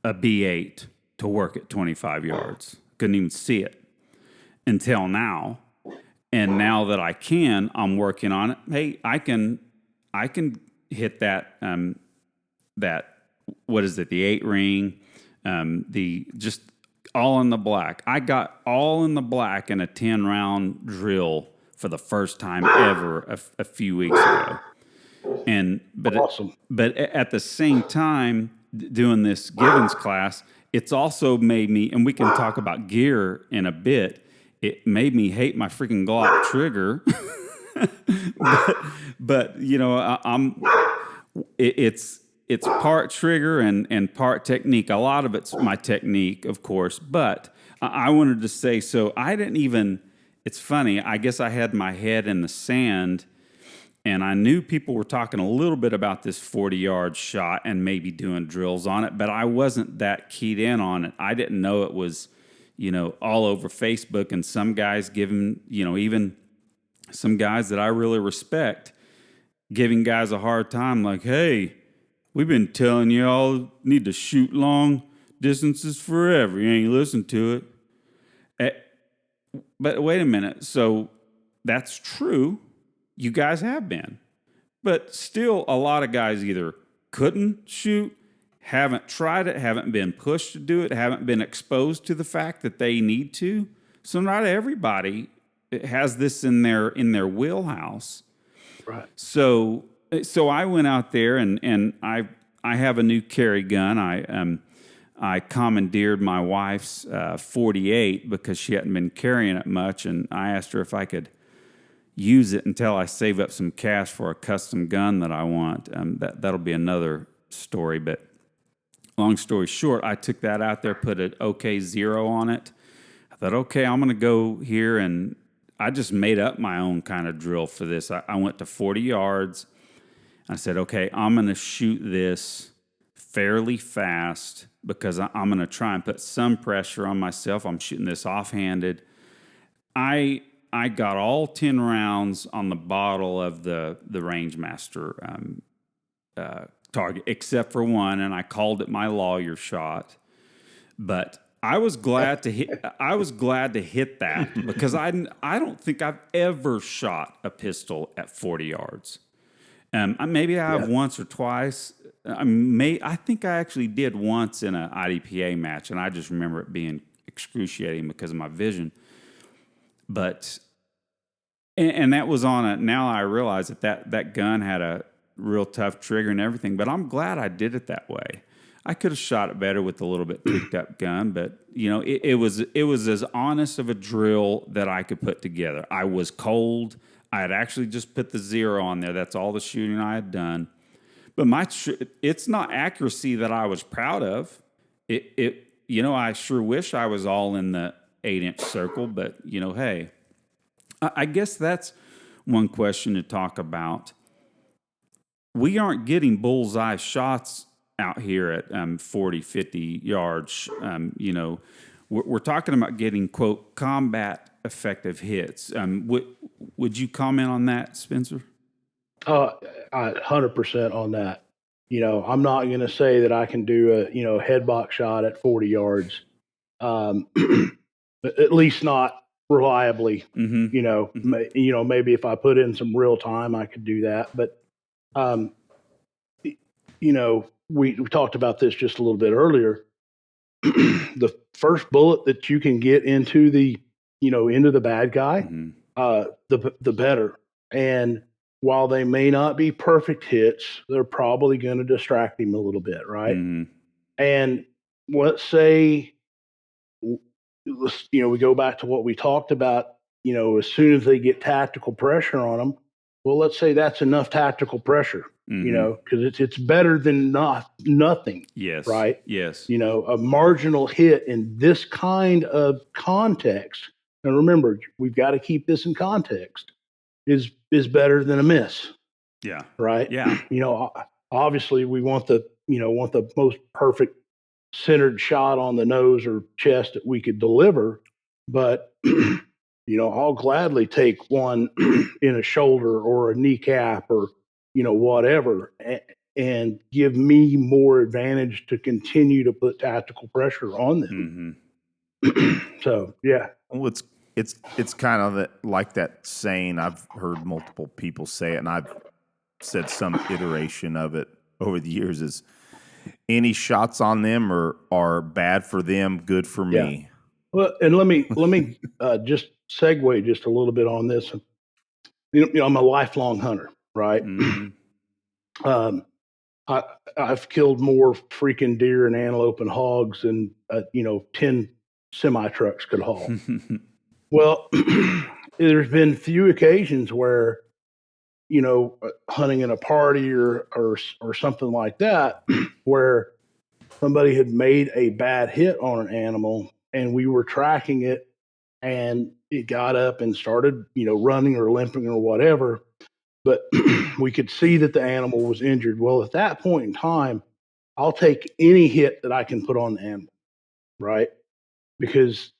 a B8 to work at 25 yards. Couldn't even see it until now. And now that I can, I'm working on it. Hey, I can hit that what is it? The 8 ring, the just all in the black. I got all in the black in a 10-round drill for the first time ever a few weeks ago. But Awesome. But at the same time, doing this Givens class, it's also made me, and we can talk about gear in a bit. It made me hate my freaking Glock trigger. but you know, it's part trigger and part technique. A lot of it's my technique, of course. But I wanted to say, so I didn't even. It's funny. I guess I had my head in the sand. And I knew people were talking a little bit about this 40-yard shot and maybe doing drills on it, but I wasn't that keyed in on it. I didn't know it was, you know, all over Facebook, and some guys giving, you know, even some guys that I really respect giving guys a hard time like, hey, we've been telling you all need to shoot long distances forever. You ain't listen to it. But wait a minute. So that's true. You guys have been. But still, a lot of guys either couldn't shoot, haven't tried it, haven't been pushed to do it, haven't been exposed to the fact that they need to. So not everybody has this in their wheelhouse. Right. So I went out there and I have a new carry gun. I commandeered my wife's 48 because she hadn't been carrying it much, and I asked her if I could use it until I save up some cash for a custom gun that I want. That'll be another story, but long story short, I took that out there, put an OK0 on it. I thought, okay, I'm going to go here, and I just made up my own kind of drill for this. I went to 40 yards. I said, okay, I'm going to shoot this fairly fast because I'm going to try and put some pressure on myself. I'm shooting this offhanded. I got all 10 rounds on the bottle of the Rangemaster target, except for one, and I called it my lawyer shot. But I was glad to hit. I was glad to hit that because I don't think I've ever shot a pistol at 40 yards. Maybe I have once or twice. I think I actually did once in an IDPA match, and I just remember it being excruciating because of my vision. But and that was on a. Now I realize that gun had a real tough trigger and everything. But I'm glad I did it that way. I could have shot it better with a little bit tweaked up gun, but it was as honest of a drill that I could put together. I was cold. I had actually just put the 0 on there. That's all the shooting I had done. But it's not accuracy that I was proud of. I sure wish I was all in the 8-inch circle, but hey, I guess that's one question to talk about. We aren't getting bullseye shots out here at 40, 50 yards. We're talking about getting, quote, combat effective hits. Would you comment on that, Spencer? 100% on that. I'm not going to say that I can do a head box shot at 40 yards, at least not reliably. Maybe if I put in some real time, I could do that. But, we talked about this just a little bit earlier. The first bullet that you can get into the bad guy, the better. And while they may not be perfect hits, they're probably going to distract him a little bit, right? And let's say, we go back to what we talked about, as soon as they get tactical pressure on them, well, let's say that's enough tactical pressure, because it's better than nothing. Yes. Right? Yes. A marginal hit in this kind of context, and remember, we've got to keep this in context, is better than a miss. Yeah. Right? Yeah. Obviously we want the most perfect centered shot on the nose or chest that we could deliver, but I'll gladly take one in a shoulder or a kneecap or whatever, and give me more advantage to continue to put tactical pressure on them. So yeah. Well, it's kind of like that saying. I've heard multiple people say it, and I've said some iteration of it over the years, is any shots on them are bad for them, good for me. Well, and let me just segue just a little bit on this. I'm a lifelong hunter, right? I've killed more freaking deer and antelope and hogs than 10 semi trucks could haul. Well, there's been few occasions where hunting in a party or something like that, where somebody had made a bad hit on an animal and we were tracking it and it got up and started, running or limping or whatever, but we could see that the animal was injured. Well, at that point in time, I'll take any hit that I can put on the animal, right? Because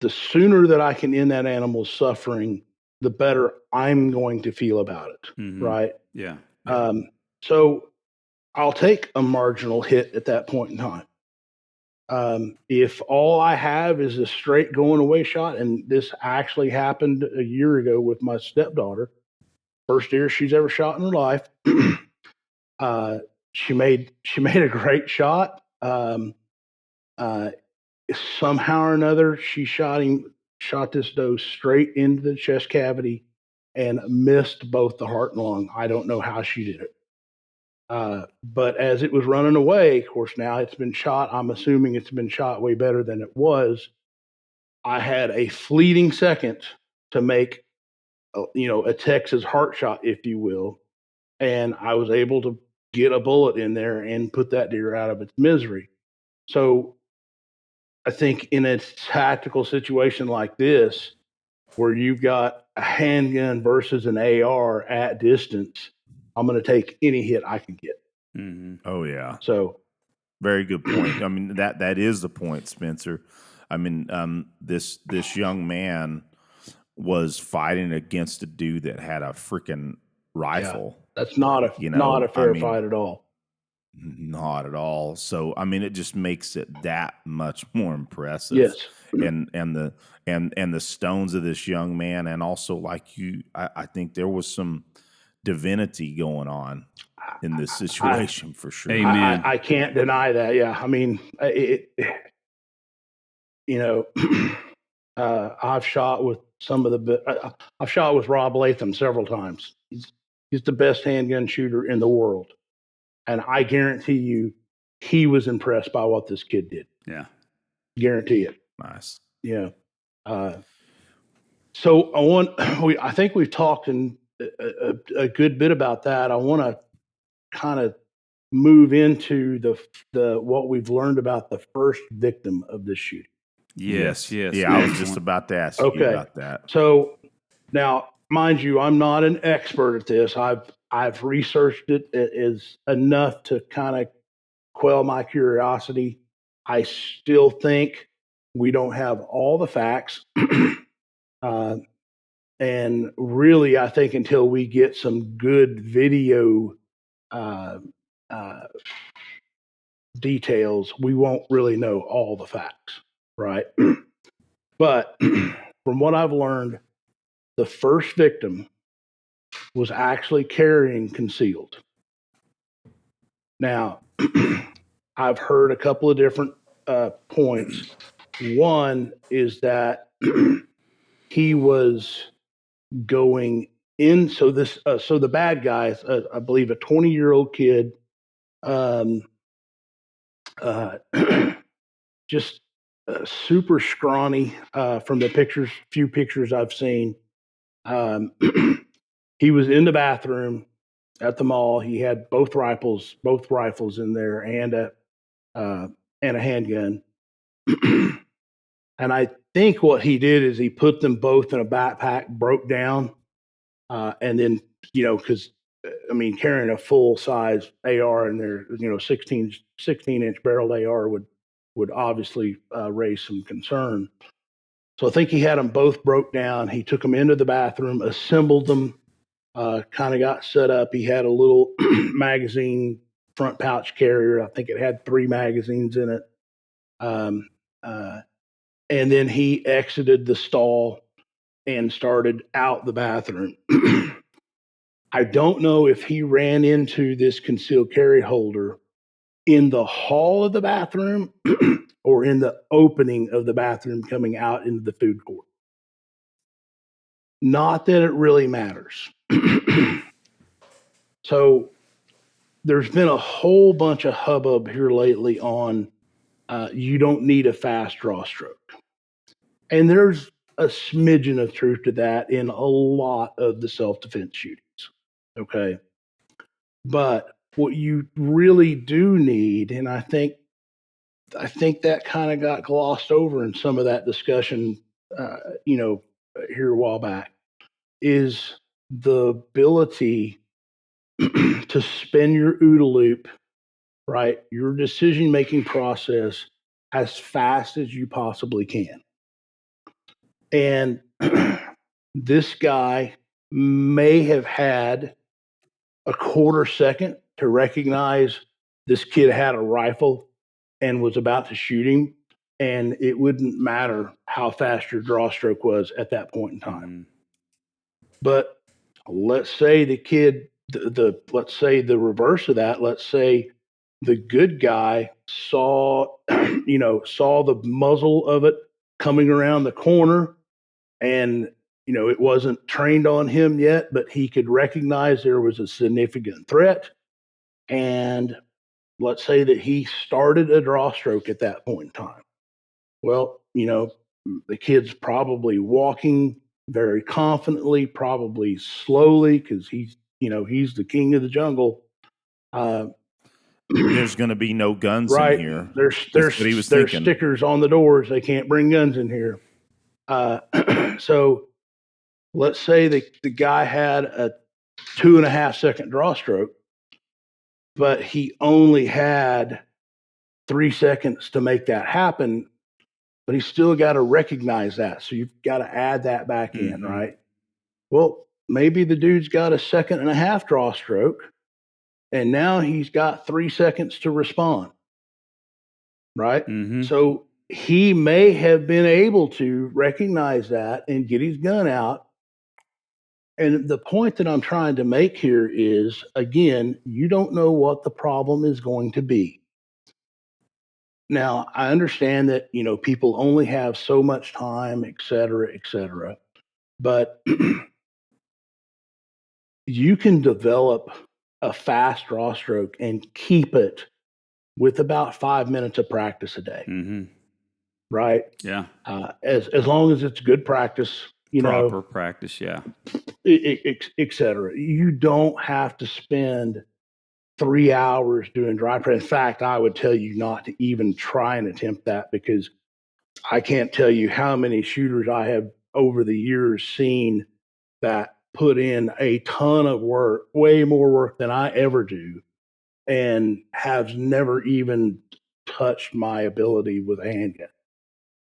the sooner that I can end that animal's suffering, the better I'm going to feel about it, right? Yeah. So I'll take a marginal hit at that point in time. If all I have is a straight going away shot, and this actually happened a year ago with my stepdaughter, first deer she's ever shot in her life. She made a great shot. Somehow or another, she shot this doe straight into the chest cavity and missed both the heart and lung. I don't know how she did it. But as it was running away, of course, now it's been shot. I'm assuming it's been shot way better than it was. I had a fleeting second to make, a Texas heart shot, if you will. And I was able to get a bullet in there and put that deer out of its misery. So I think in a tactical situation like this, where you've got a handgun versus an AR at distance, I'm going to take any hit I can get. Oh yeah. So, very good point. I mean, that is the point, Spencer. I mean, this young man was fighting against a dude that had a freaking rifle. Yeah, that's not a fair fight at all. Not at all. So I mean, it just makes it that much more impressive. Yes. And the stones of this young man, and also like I think there was some divinity going on in this situation for sure. Amen. I can't deny that. Yeah. I mean, I've shot with I've shot with Rob Latham several times. He's the best handgun shooter in the world. And I guarantee you, he was impressed by what this kid did. Yeah. Guarantee it. Nice. Yeah. So I think we've talked a good bit about that. I want to kind of move into the what we've learned about the first victim of this shooting. Yes. Yeah, I was just about to ask you about that. So now, mind you, I'm not an expert at this. I've researched it. It is enough to kind of quell my curiosity. I still think we don't have all the facts. And really, I think until we get some good video details, we won't really know all the facts, right? But from what I've learned, the first victim was actually carrying concealed. Now, I've heard a couple of different points. One is that he was going in. So the bad guy, I believe, a 20-year-old kid, just super scrawny from the few pictures I've seen. He was in the bathroom at the mall. He had both rifles in there, and a handgun. And I think what he did is he put them both in a backpack, broke down, and then, because carrying a full size AR in there, 16-inch barreled AR would obviously raise some concern. So I think he had them both broke down. He took them into the bathroom, assembled them, kind of got set up. He had a little magazine front pouch carrier. I think it had 3 magazines in it. And then he exited the stall and started out the bathroom. I don't know if he ran into this concealed carry holder in the hall of the bathroom or in the opening of the bathroom coming out into the food court. Not that it really matters. So there's been a whole bunch of hubbub here lately on you don't need a fast draw stroke. And there's a smidgen of truth to that in a lot of the self-defense shootings. Okay. But what you really do need, and I think that kind of got glossed over in some of that discussion, here a while back, is the ability to spin your OODA loop, right? Your decision-making process as fast as you possibly can. And this guy may have had a quarter second to recognize this kid had a rifle and was about to shoot him, and it wouldn't matter how fast your draw stroke was at that point in time. Mm-hmm. But let's say the kid, let's say the reverse of that. Let's say the good guy saw the muzzle of it coming around the corner, and it wasn't trained on him yet, but he could recognize there was a significant threat. And let's say that he started a draw stroke at that point in time. Well, the kid's probably walking very confidently, probably slowly, because he's the king of the jungle. There's going to be no guns right. in here. There's stickers on the doors. They can't bring guns in here. So let's say the guy had a 2.5 second draw stroke, but he only had 3 seconds to make that happen, but he's still got to recognize that. So you've got to add that back in, right? Well, maybe the dude's got a 1.5 second draw stroke, and now he's got 3 seconds to respond, right? Mm-hmm. So he may have been able to recognize that and get his gun out. And the point that I'm trying to make here is, again, you don't know what the problem is going to be. Now, I understand that, people only have so much time, et cetera, but you can develop a fast draw stroke and keep it with about 5 minutes of practice a day, Mm-hmm. right? Yeah. As long as it's good practice, Proper practice. Yeah. et cetera. You don't have to spend 3 hours doing dry press. In fact, I would tell you not to even try and attempt that, because I can't tell you how many shooters I have over the years seen that put in a ton of work, way more work than I ever do, and have never even touched my ability with a handgun.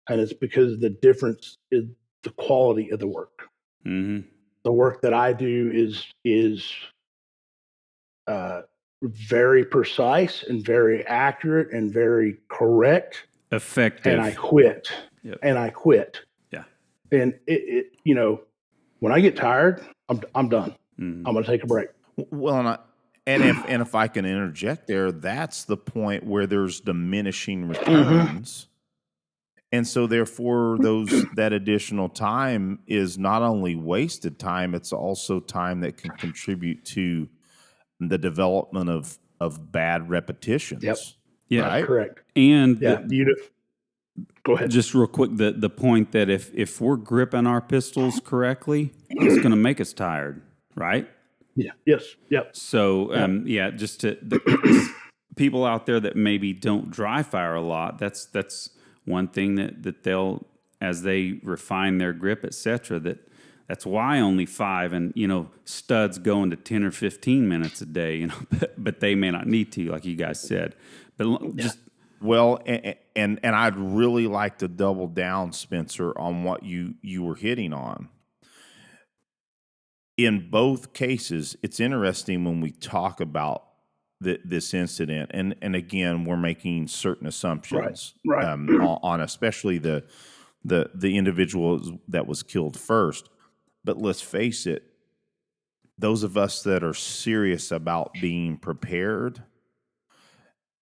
And it's because the difference is the quality of the work. Mm-hmm. The work that I do is very precise and very accurate and very correct. Effective. And I quit. Yep. And I quit. Yeah. And when I get tired, I'm done. Mm-hmm. I'm going to take a break. Well, if I can interject there, that's the point where there's diminishing returns. And so therefore that additional time is not only wasted time, it's also time that can contribute to the development of bad repetitions. Yep. Yeah. That's right? correct. And Yeah. Go ahead. just real quick, the point that if we're gripping our pistols correctly, it's going to make us tired, right? Yeah. Yes. Yep. So, just to people out there that maybe don't dry fire a lot, that's one thing that they'll, as they refine their grip, etc. That's why only 5 and studs go into 10 or 15 minutes a day, but they may not need to, like you guys said. But just Well, and I'd really like to double down, Spencer, on what you were hitting on. In both cases, it's interesting when we talk about this incident, and again, we're making certain assumptions, Right. on especially the individual that was killed first. But let's face it, those of us that are serious about being prepared,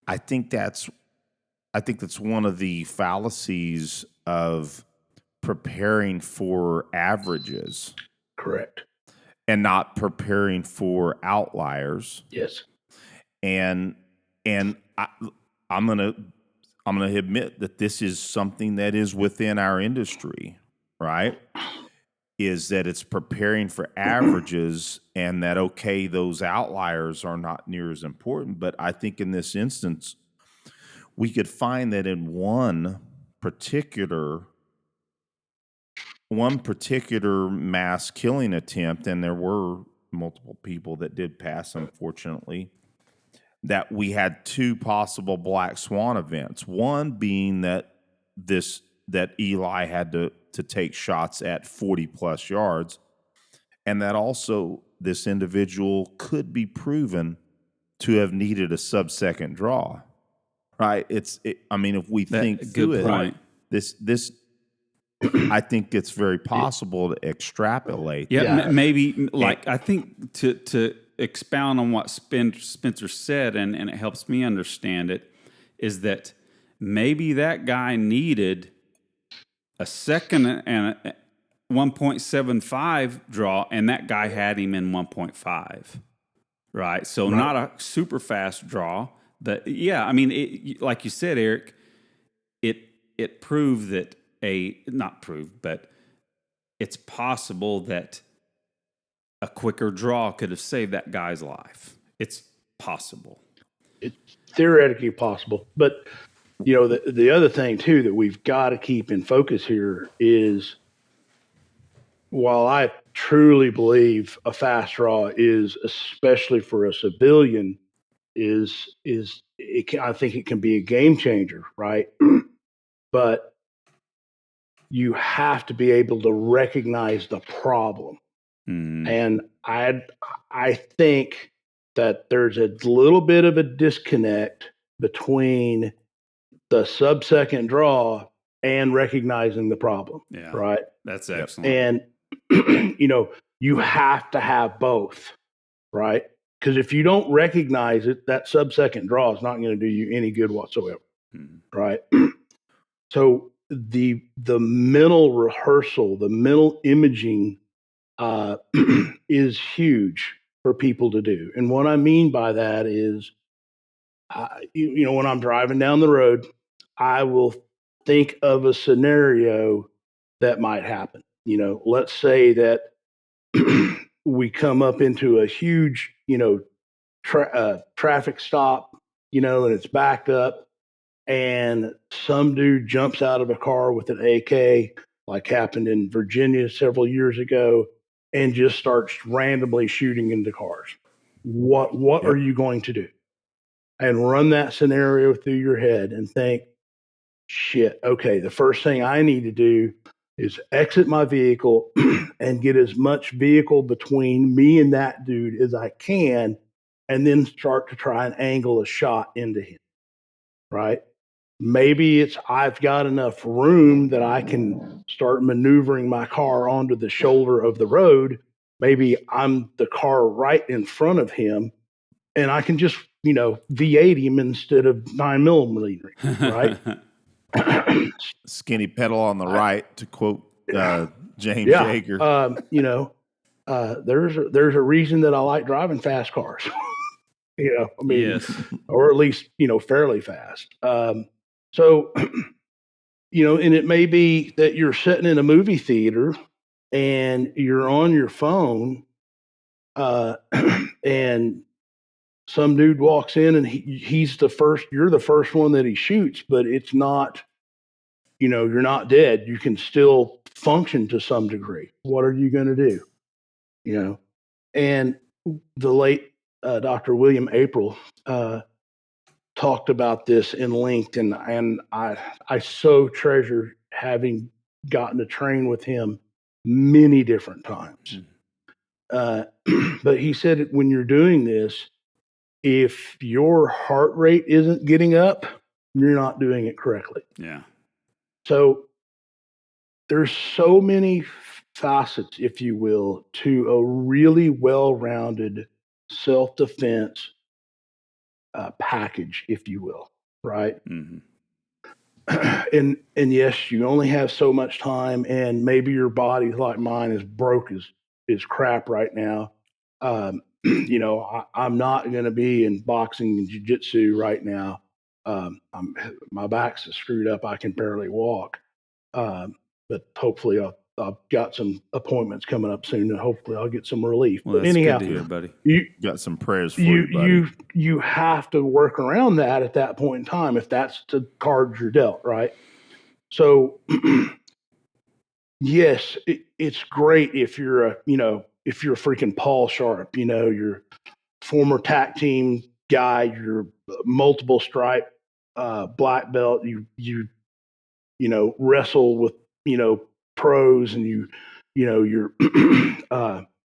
I think that's one of the fallacies of preparing for averages Correct. and not preparing for outliers. Yes. And I'm gonna admit that this is something that is within our industry, right? Is that it's preparing for averages, and that okay, those outliers are not near as important. But I think in this instance, we could find that in one particular mass killing attempt, and there were multiple people that did pass, unfortunately, that we had 2 possible black swan events. One being that Eli had to take shots at 40 plus yards, and that also this individual could be proven to have needed a sub-second draw. Right? I mean, if we think through it, point. This I think it's very possible to extrapolate. Yeah, maybe I think to expound on what Spencer said, and it helps me understand it, is that maybe that guy needed a second and a 1.75 draw, and that guy had him in 1.5, right? So not a super fast draw. Like you said, Eric, it proved that but it's possible that a quicker draw could have saved that guy's life. It's possible. It's theoretically possible. But, the other thing, too, that we've got to keep in focus here is, while I truly believe a fast draw is, especially for a civilian, I think it can be a game changer, right? But you have to be able to recognize the problem. Mm. And I think that there's a little bit of a disconnect between the sub-second draw and recognizing the problem, Yeah. right? That's excellent. And, you have to have both, right? Because if you don't recognize it, that sub-second draw is not going to do you any good whatsoever, right? So the mental rehearsal, the mental imaging is huge for people to do. And what I mean by that is, when I'm driving down the road, I will think of a scenario that might happen. Let's say that we come up into a huge, traffic stop, and it's backed up, and some dude jumps out of a car with an AK, like happened in Virginia several years ago, and just starts randomly shooting into cars. What are you going to do? And run that scenario through your head and think, shit, okay, the first thing I need to do is exit my vehicle and get as much vehicle between me and that dude as I can, and then start to try and angle a shot into him, right? Maybe it's I've got enough room that I can start maneuvering my car onto the shoulder of the road. Maybe I'm the car right in front of him, and I can just, V8 him instead of 9mm, right? Skinny pedal on the right, to quote James Yeah. Yeager. There's a reason that I like driving fast cars, Yes. or at least, fairly fast. So, and it may be that you're sitting in a movie theater and you're on your phone, and some dude walks in and you're the first one that he shoots, but it's not, you're not dead. You can still function to some degree. What are you going to do? And the late Dr. William April talked about this in length, and I so treasure having gotten to train with him many different times. But he said, when you're doing this, if your heart rate isn't getting up, you're not doing it correctly. Yeah. So there's so many facets, if you will, to a really well-rounded self-defense package, if you will, right? Mm-hmm. And yes, you only have so much time, and maybe your body, like mine, is broke as crap right now. I'm not going to be in boxing and jiu-jitsu right now. My back's so screwed up I can barely walk. But hopefully I've got some appointments coming up soon, and hopefully I'll get some relief. Well, But that's anyhow, good to hear, buddy. Got some prayers for you, buddy. You have to work around that at that point in time if that's the cards you're dealt, right? So yes, it's great if you're a freaking Paul Sharp, you're former TAC team guy, you're multiple stripe black belt, you wrestle with pros, and you're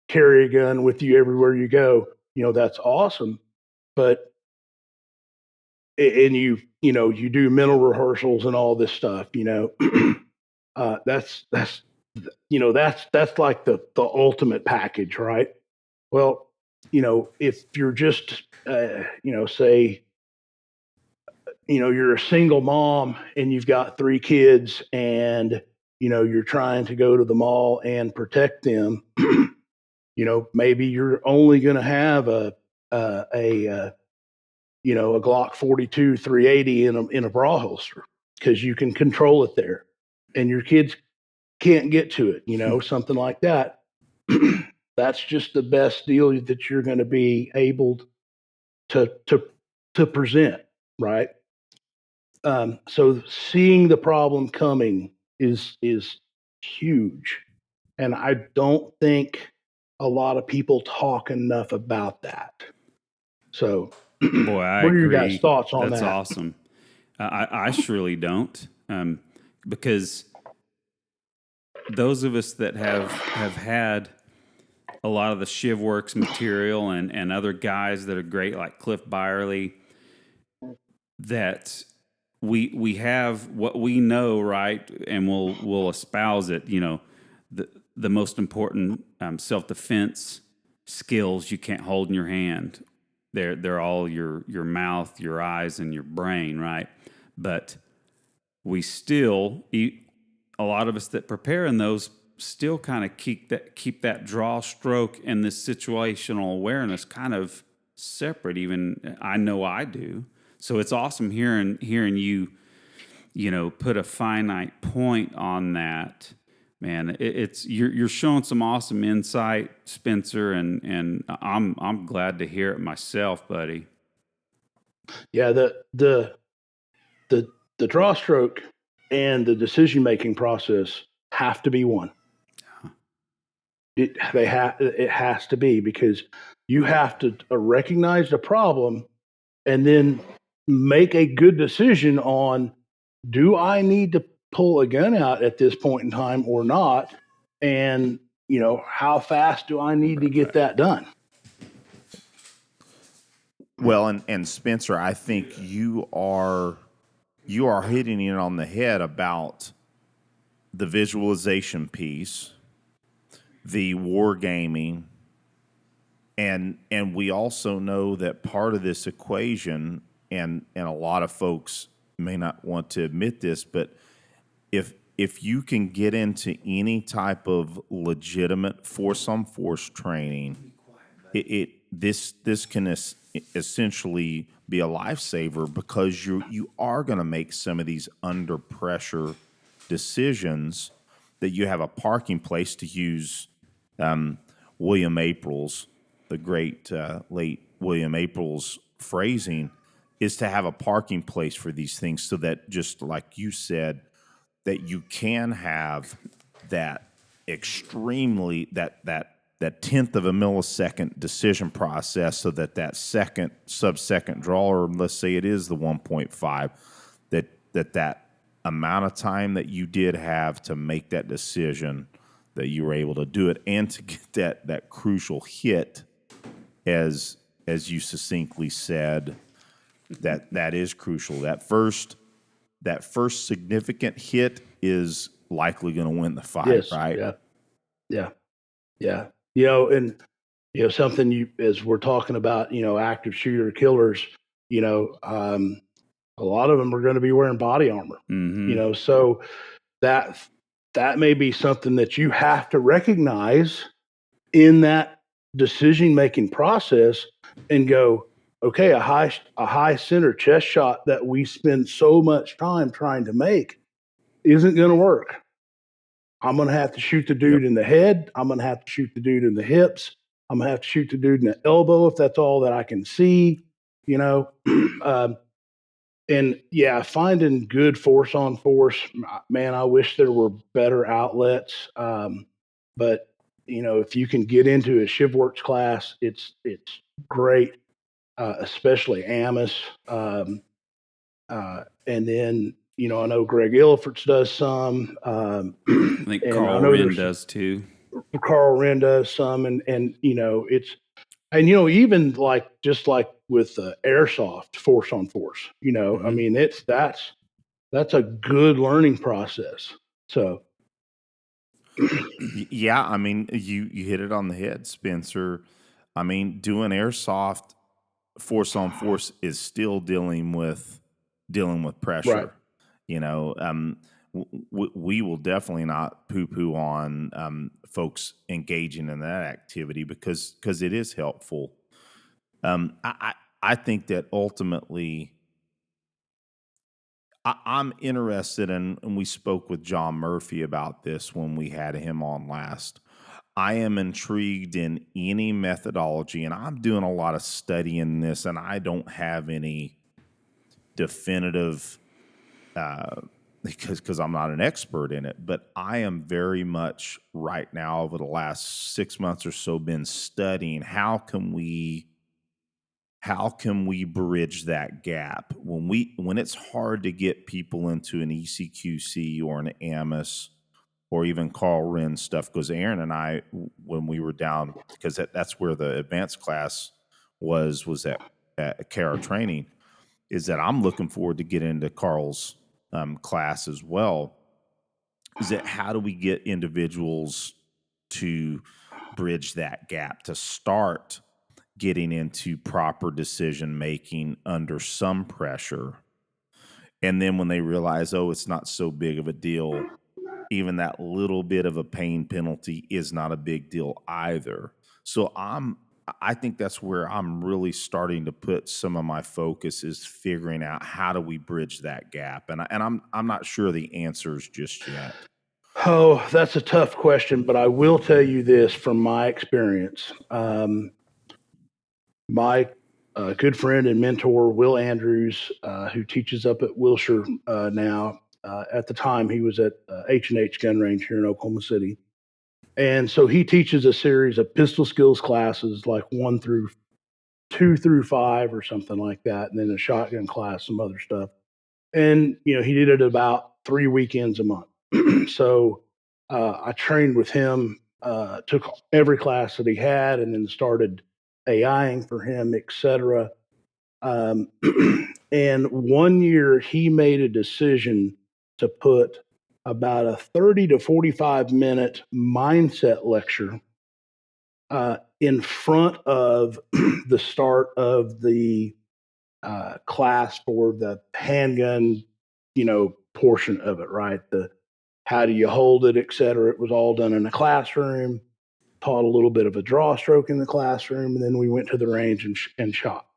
carry a gun with you everywhere you go. That's awesome. But and you do mental rehearsals and all this stuff. That's that's like the ultimate package, right? Well, if you're just say you're a single mom and you've got 3 kids, and you're trying to go to the mall and protect them. Maybe you're only going to have a Glock 42 380 in a bra holster, because you can control it there, and your kids can't get to it. Something like that. That's just the best deal that you're going to be able to present, right? So seeing the problem coming is huge, and I don't think a lot of people talk enough about that. So, Boy, I what are your agree. guys' thoughts on That's that? awesome. I surely don't, because those of us that have had a lot of the ShivWorks material and other guys that are great, like Cliff Byerly, that we have what we know, right, and we'll espouse it. The most important self-defense skills you can't hold in your hand. They're all your mouth, your eyes, and your brain, right? But we still, a lot of us that prepare in those still kind of keep that draw, stroke, and this situational awareness kind of separate. Even I know I do. So it's awesome hearing you, put a finite point on that. Man, you're showing some awesome insight, Spencer, and I'm glad to hear it myself, buddy. Yeah, the draw stroke and the decision making process have to be one. It has to be, because you have to recognize the problem and then make a good decision on, do I need to pull a gun out at this point in time or not? And, how fast do I need to get that done? Well, and Spencer, I think you are hitting it on the head about the visualization piece, the wargaming, and we also know that part of this equation, and a lot of folks may not want to admit this, but if you can get into any type of legitimate force on force training, this can essentially be a lifesaver, because you are going to make some of these under pressure decisions, that you have a parking place, to use William April's, the great late William April's phrasing, is to have a parking place for these things, so that, just like you said, that you can have that extremely, that tenth of a millisecond decision process, so that second sub-second draw, or let's say it is the 1.5, that amount of time that you did have to make that decision, that you were able to do it, and to get that crucial hit, as you succinctly said, that is crucial. That first significant hit is likely going to win the fight, Yes, right? Yeah. And something, as we're talking about, active shooter killers, a lot of them are going to be wearing body armor. Mm-hmm. So that may be something that you have to recognize in that decision making process, and go, okay, a high center chest shot that we spend so much time trying to make isn't going to work. I'm going to have to shoot the dude in the head. I'm going to have to shoot the dude in the hips. I'm going to have to shoot the dude in the elbow if that's all that I can see, and finding good force on force, man, I wish there were better outlets. But if you can get into a ShivWorks class, it's great, especially Amos. And then, I know Greg Illiferts does some. I think Carl Wren does too. Carl Wren does some, and it's, and even just like with airsoft force on force, Mm-hmm. I mean, that's a good learning process. So Yeah, I mean, you hit it on the head, Spencer. I mean, doing airsoft force on force is still dealing with pressure. Right. We will definitely not poo-poo on folks engaging in that activity, because it is helpful. I think that ultimately, I'm interested in, and we spoke with John Murphy about this when we had him on last. I am intrigued in any methodology, and I'm doing a lot of study in this, and I don't have any definitive, because I'm not an expert in it, but I am very much right now, over the last 6 months or so, been studying how can we bridge that gap when it's hard to get people into an ECQC or an AMIS or even Carl Wren's stuff. Because Aaron and I, when we were down, because that's where the advanced class was at Kara Training, is that I'm looking forward to get into Carl's class as well. Is that how do we get individuals to bridge that gap, to start getting into proper decision making under some pressure? And then when they realize, oh, it's not so big of a deal, even that little bit of a pain penalty is not a big deal either. So I think that's where I'm really starting to put some of my focus, is figuring out how do we bridge that gap. And I'm not sure the answers just yet. Oh, that's a tough question, but I will tell you this from my experience. My good friend and mentor, Will Andrews, who teaches up at Wilshire now. At the time, he was at H&H Gun Range here in Oklahoma City. And so he teaches a series of pistol skills classes, like 2 through 5 or something like that, and then a shotgun class, some other stuff. And, he did it about 3 weekends a month. So I trained with him, took every class that he had, and then started AIing for him, etc. And one year he made a decision to put about a 30 to 45 minute mindset lecture in front of the start of the class for the handgun, portion of it, right? The how do you hold it, et cetera. It was all done in a classroom, taught a little bit of a draw stroke in the classroom, and then we went to the range and shot.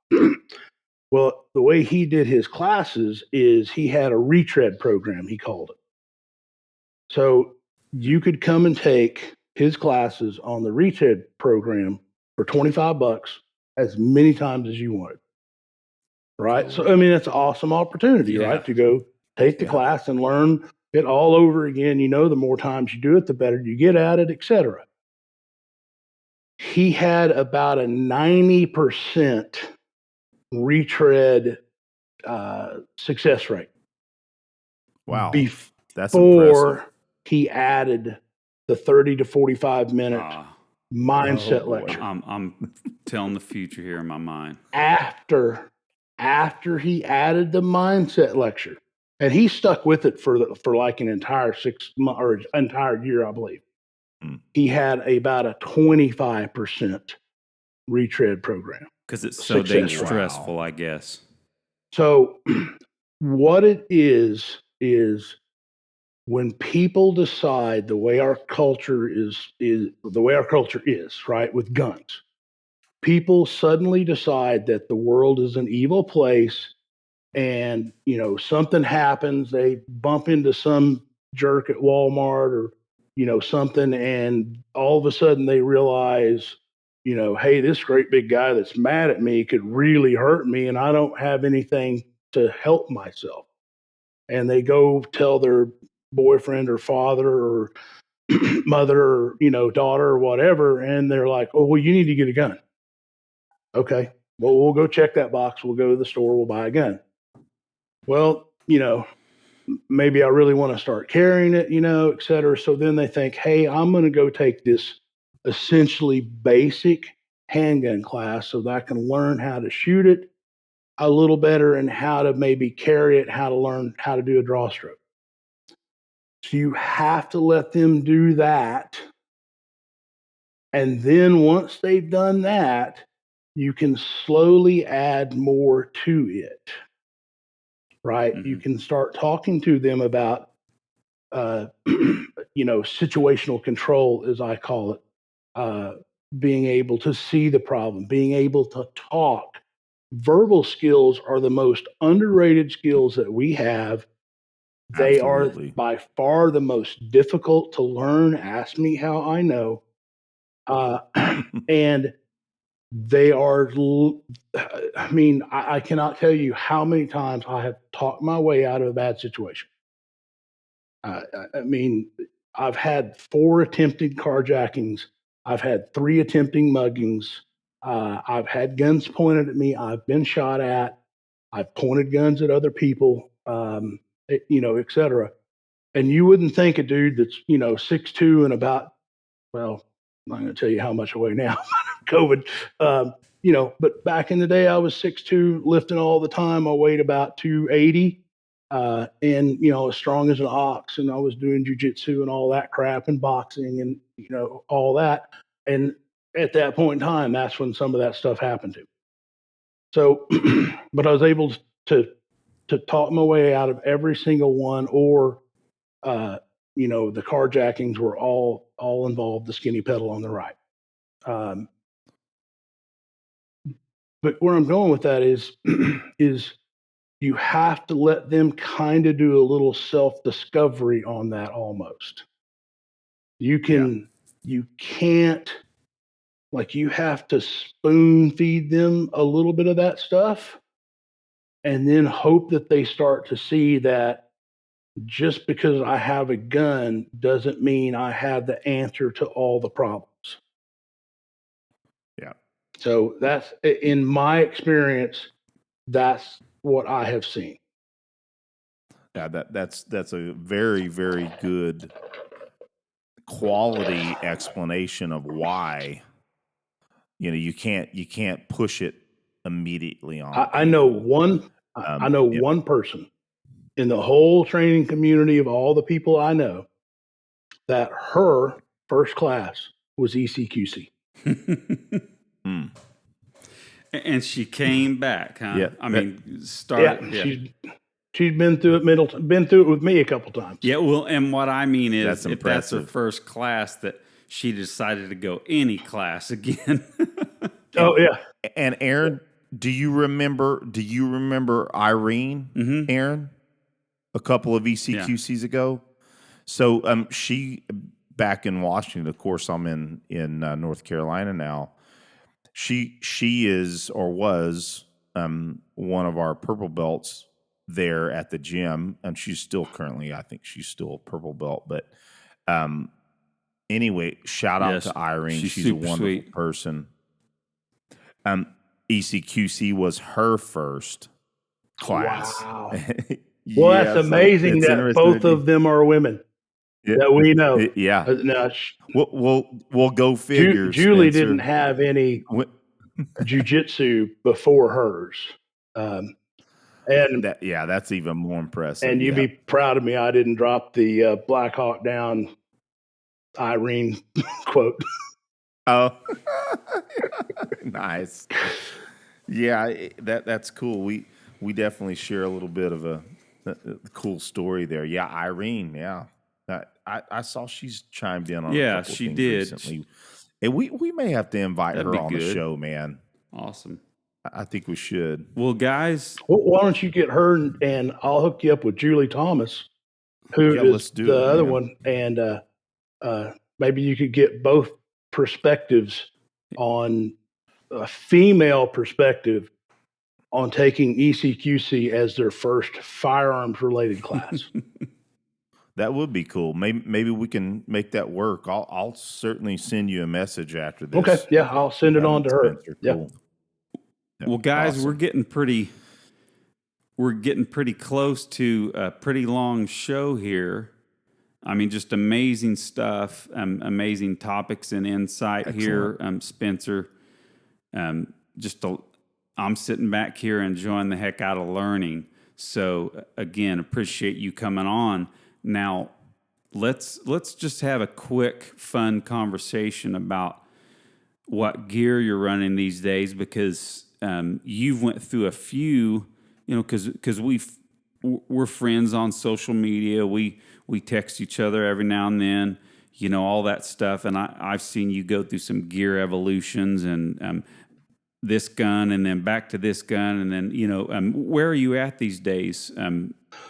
Well, the way he did his classes is he had a retread program, he called it. So you could come and take his classes on the retread program for $25 as many times as you wanted. Right? So, it's an awesome opportunity, right? To go take the class and learn it all over again. The more times you do it, the better you get at it, etc. He had about a 90% retread success rate. Wow. That's Before impressive. he added the 30 to 45 minute mindset lecture. I'm telling the future here in my mind. After he added the mindset lecture, and he stuck with it for like an entire 6 months or entire year, I believe. He had about a 25% retread program. Because it's so dang stressful, I guess. So what it is when people decide the way our culture is the way our culture is, right, with guns, people suddenly decide that the world is an evil place, and something happens, they bump into some jerk at Walmart or something, and all of a sudden they realize, hey, this great big guy that's mad at me could really hurt me, and I don't have anything to help myself. And they go tell their boyfriend or father or mother or daughter or whatever, and they're like, oh, well, you need to get a gun. Okay, well, we'll go check that box, we'll go to the store, we'll buy a gun. Well, maybe I really want to start carrying it, et cetera. So then they think, hey, I'm going to go take this essentially basic handgun class so that I can learn how to shoot it a little better and how to maybe carry it, how to learn how to do a draw stroke. So you have to let them do that. And then once they've done that, you can slowly add more to it. Right? Mm-hmm. You can start talking to them about, situational control, as I call it, being able to see the problem, being able to talk. Verbal skills are the most underrated skills that we have. They Absolutely. Are by far the most difficult to learn. Ask me how I know. And they are, I cannot tell you how many times I have talked my way out of a bad situation. I've had 4 attempted carjackings. I've had 3 attempting muggings. I've had guns pointed at me. I've been shot at. I've pointed guns at other people, et cetera. And you wouldn't think a dude that's, 6'2" and about, well, I'm not going to tell you how much I weigh now, COVID. But back in the day, I was 6'2", lifting all the time. I weighed about 280, and as strong as an ox. And I was doing jujitsu and all that crap, and boxing, and all that. And at that point in time, that's when some of that stuff happened to me. So, but I was able to talk my way out of every single one, or the carjackings were all involved the skinny pedal on the right. But where I'm going with that is you have to let them kind of do a little self-discovery on that almost. You can't, like, you have to spoon feed them a little bit of that stuff and then hope that they start to see that just because I have a gun doesn't mean I have the answer to all the problems. Yeah. So that's, in my experience, that's what I have seen. Yeah, that's a very, very good quality explanation of why you can't push it immediately on. I know one. I know one person in the whole training community of all the people I know that her first class was ECQC. And she came back, huh? Yeah, I mean, started. Yeah. She's been through it. Been through it with me a couple times. Yeah, well, and what I mean is, That's if that's her impressive. first class, that she decided to go any class again. Oh yeah. And Aaron, do you remember Irene, Aaron, a couple of ECQCs ago? So she, back in Washington, of course, I'm in North Carolina now. She is, or was, one of our purple belts there at the gym, and she's still currently, I think she's still a purple belt. But anyway, shout out to Irene. She's a wonderful sweet person. ECQC was her first class. Wow. Yeah, Well, that's amazing that both of them are women that we know. Yeah. Now, We'll go figure. Julie Spencer. didn't have any jujitsu before hers. And that's even more impressive. And you'd be proud of me. I didn't drop the Black Hawk Down Irene quote. Oh, nice. Yeah, that's cool. We definitely share a little bit of a cool story there. Yeah, Irene. Yeah, I saw she's chimed in on. Yeah, a couple she things did recently. And we may have to invite That'd her be on good. the show, man. Awesome. I think we should. Well, guys, Why don't you get her and I'll hook you up with Julie Thomas, who is the other one, and maybe you could get both perspectives on a female perspective on taking ECQC as their first firearms related class. That would be cool. Maybe we can make that work. I'll certainly send you a message after this. Okay, yeah, I'll send it on to her. Cool. Yeah. Well, guys, awesome. we're getting pretty close to a pretty long show here. I mean, just amazing stuff, amazing topics and insight here, Spencer. I'm sitting back here enjoying the heck out of learning. So again, appreciate you coming on. Now, let's just have a quick, fun conversation about what gear you're running these days, because you've went through a few, because we're friends on social media. We text each other every now and then, all that stuff. And I've seen you go through some gear evolutions, and this gun, and then back to this gun, and then where are you at these days?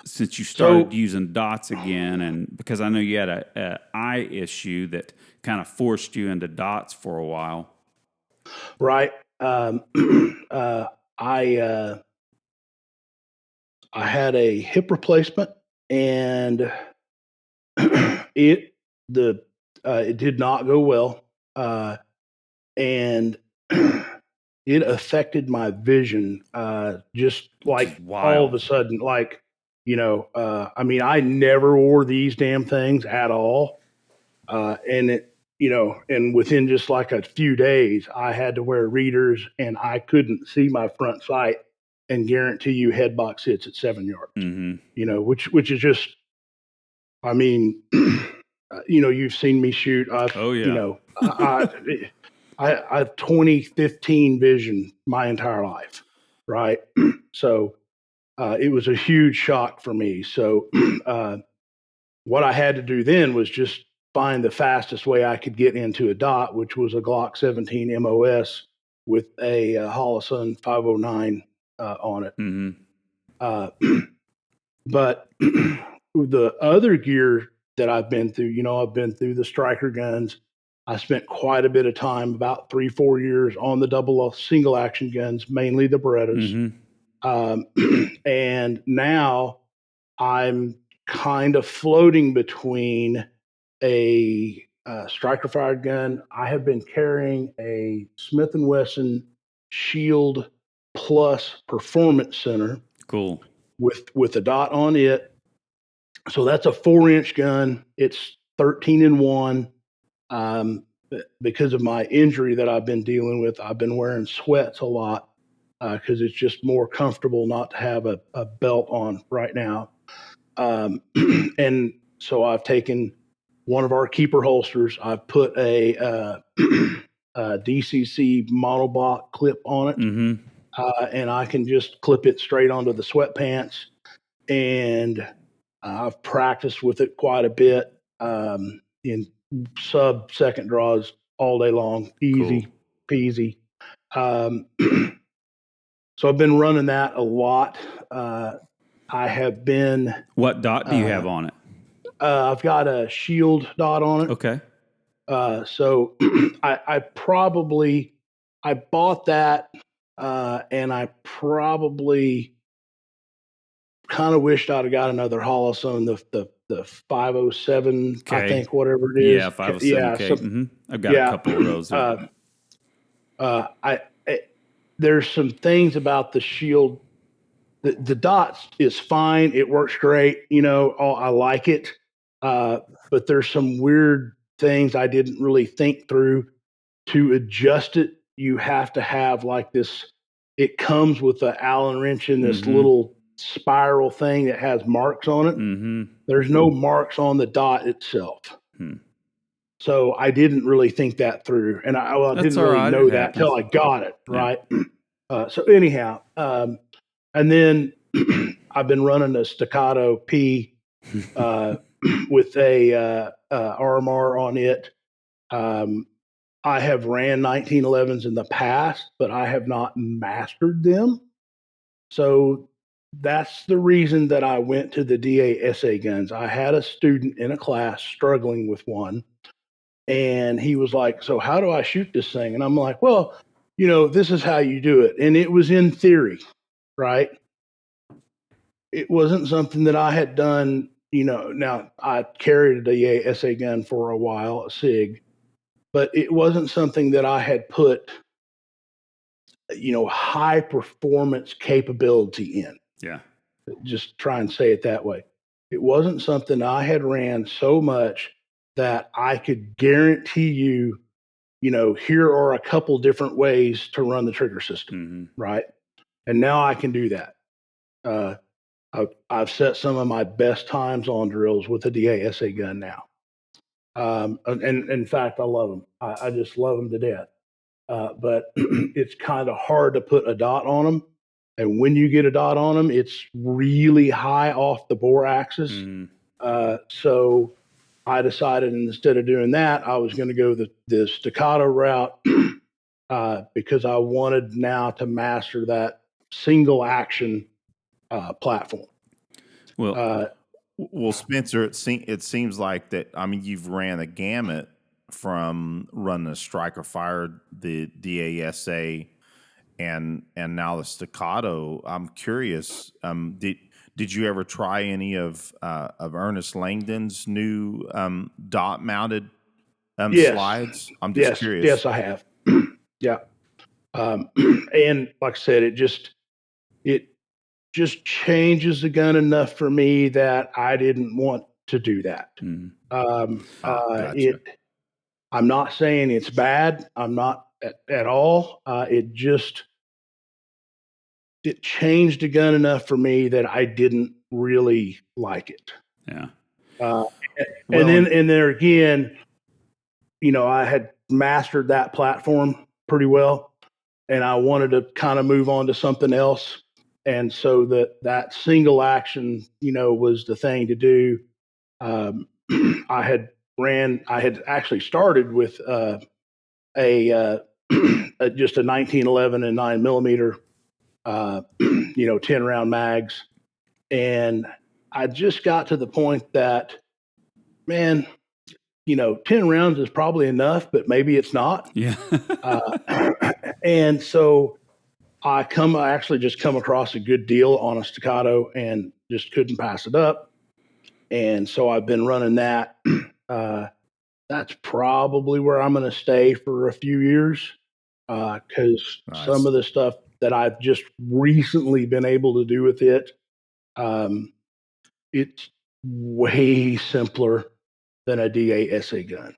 Since you started using dots again, and because I know you had a eye issue that kind of forced you into dots for a while. Right. I had a hip replacement, and it did not go well, and it affected my vision, just like all of a sudden, like I mean, I never wore these damn things at all. And within just like a few days, I had to wear readers and I couldn't see my front sight and guarantee you head box hits at 7 yards, which is just, I mean, you've seen me shoot. Oh, yeah. I 2015 vision my entire life. Right. So, it was a huge shock for me. So, what I had to do then was just find the fastest way I could get into a dot, which was a Glock 17 MOS with a Holosun 509 on it. Uh, but the other gear that I've been through, I've been through the striker guns. I spent quite a bit of time, about 3-4 years, on the single action guns, mainly the Berettas. And now I'm kind of floating between a striker fired gun. I have been carrying a Smith & Wesson Shield Plus Performance Center. Cool. With a dot on it. So that's a 4-inch gun. It's 13-in-1. Because of my injury that I've been dealing with, I've been wearing sweats a lot because it's just more comfortable not to have a belt on right now. And so I've taken one of our keeper holsters. I've put a DCC monoblock clip on it, and I can just clip it straight onto the sweatpants. And I've practiced with it quite a bit in sub-second draws all day long. Easy peasy. So I've been running that a lot. I have been. What dot do you have on it? I've got a Shield dot on it. Okay. So I bought that, and I probably kind of wished I'd have got another Holosun, the 507, Okay. I think, whatever it is. Yeah, 507K. I've got a couple of those. There's some things about the Shield. The dots is fine. It works great. I like it. But there's some weird things I didn't really think through. To adjust it, you have to have like this. It comes with an Allen wrench in this little spiral thing that has marks on it. There's no marks on the dot itself. So I didn't really think that through. And I didn't really know that until I got it. Right. So anyhow, and then I've been running a Staccato P with a RMR on it. I have ran 1911s in the past, but I have not mastered them. So that's the reason that I went to the DASA guns. I had a student in a class struggling with one, and he was like, "So how do I shoot this thing?" And I'm like, "Well, this is how you do it." And it was in theory, right? It wasn't something that I had done. Now I carried a DASA gun for a while, a SIG, but it wasn't something that I had put, high performance capability in. Yeah. Just try and say it that way. It wasn't something I had ran so much that I could guarantee you, here are a couple different ways to run the trigger system, right? And now I can do that. I've set some of my best times on drills with a DASA gun now. And in fact, I love them. I just love them to death. But it's kind of hard to put a dot on them. And when you get a dot on them, it's really high off the bore axis. So I decided instead of doing that, I was going to go the staccato route because I wanted now to master that single action platform. Well, Spencer, it seems like that. I mean, you've ran a gamut from running a striker fired, the DASA, and now the staccato. I'm curious. Did you ever try any of Ernest Langdon's new dot mounted slides? I'm just curious. Yes, I have. Yeah, and like I said, it just changes the gun enough for me that I didn't want to do that. Gotcha. I'm not saying it's bad. I'm not at all. It changed the gun enough for me that I didn't really like it. Yeah. And then there again, I had mastered that platform pretty well, and I wanted to kind of move on to something else. And so that single action, was the thing to do. I had actually started with just a 1911 and 9mm, 10 round mags. And I just got to the point that, man, 10 rounds is probably enough, but maybe it's not. Yeah. And so I actually just come across a good deal on a staccato and just couldn't pass it up. And so I've been running that. That's probably where I'm going to stay for a few years, because some of the stuff that I've just recently been able to do with it, it's way simpler than a DASA gun.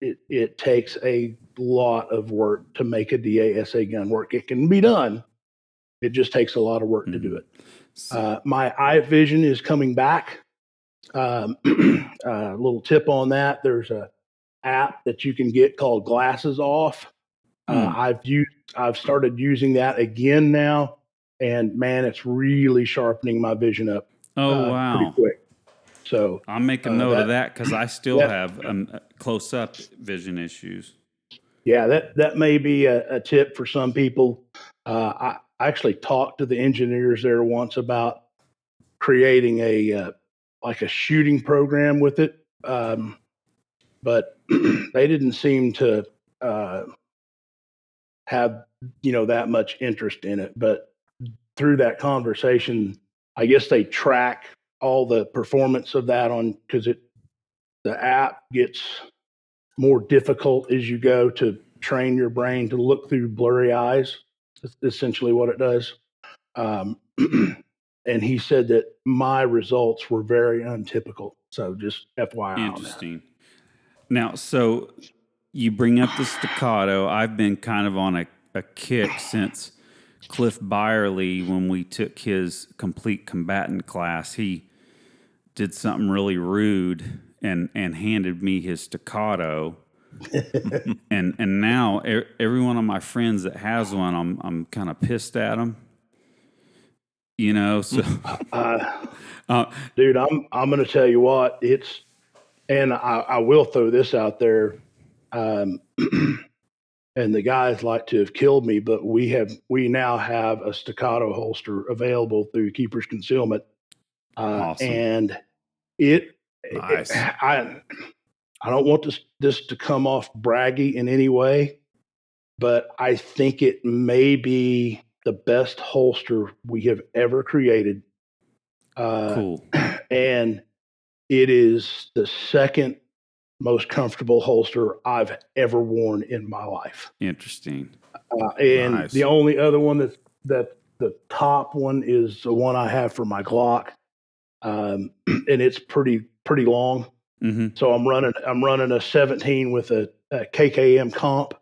It takes a lot of work to make a DASA gun work. It can be done. It just takes a lot of work to do it. My eye vision is coming back. A little tip on that: there's a app that you can get called Glasses Off. I've started using that again now, and man, it's really sharpening my vision up. Oh wow! Pretty quick. So I'll make a note of that because I still have close-up vision issues. Yeah, that may be a tip for some people. I actually talked to the engineers there once about creating a shooting program with it, but they didn't seem to have that much interest in it. But through that conversation, I guess they track all the performance of that because the app gets more difficult as you go to train your brain to look through blurry eyes. That's essentially what it does. And he said that my results were very untypical. So just FYI. Interesting. Now, so you bring up the staccato. I've been kind of on a kick since Cliff Byerly, when we took his complete combatant class, he did something really rude and handed me his staccato. and now every one of my friends that has one, I'm kind of pissed at them. So dude, I'm going to tell you what, and I will throw this out there. And the guys like to have killed me, but we now have a staccato holster available through Keeper's Concealment. Awesome. And nice. I don't want this to come off braggy in any way, but I think it may be the best holster we have ever created. Cool. And it is the second most comfortable holster I've ever worn in my life. Interesting. And nice. The only other one that the top one is the one I have for my Glock. And it's pretty long. Mm-hmm. So I'm running a 17 with a KKM comp,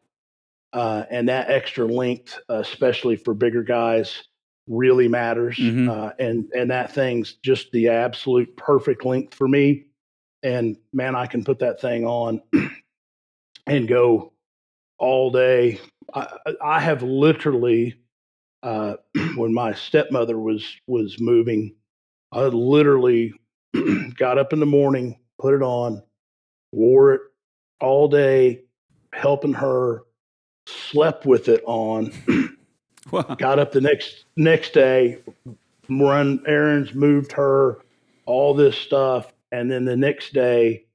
and that extra length, especially for bigger guys, really matters. Mm-hmm. And that thing's just the absolute perfect length for me. And man, I can put that thing on and go all day. I have literally, when my stepmother was moving, I literally got up in the morning, put it on, wore it all day, helping her, slept with it on, Wow. got up the next day, run errands, moved her, all this stuff. And then the next day,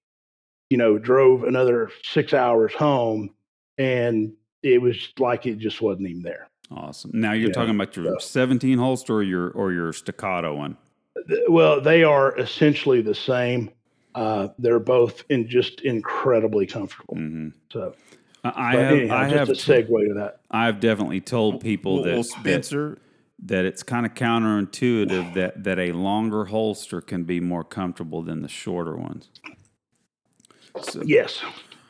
drove another 6 hours home, and it was like it just wasn't even there. Awesome. Now you're talking about your 17 holster or your staccato one? Well, they are essentially the same. They're both just incredibly comfortable. Mm-hmm. So I have just a segue to that. I've definitely told people that Spencer, that it's kind of counterintuitive that a longer holster can be more comfortable than the shorter ones. So, Yes.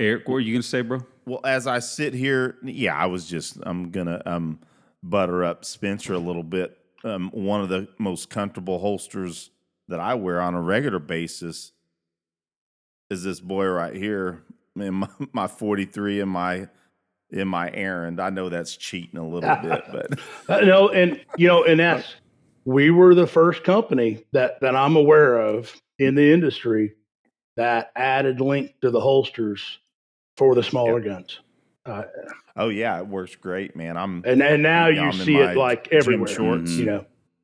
Eric, what were you going to say, bro? Well, as I sit here, I'm going to butter up Spencer a little bit. One of the most comfortable holsters that I wear on a regular basis is this boy right here, in my 43 in my errand. I know that's cheating a little bit, but No, and and that's we were the first company that I'm aware of in the industry that added length to the holsters for the smaller guns. oh yeah, it works great, man. And now you I'm see in it my like gym everywhere. shorts.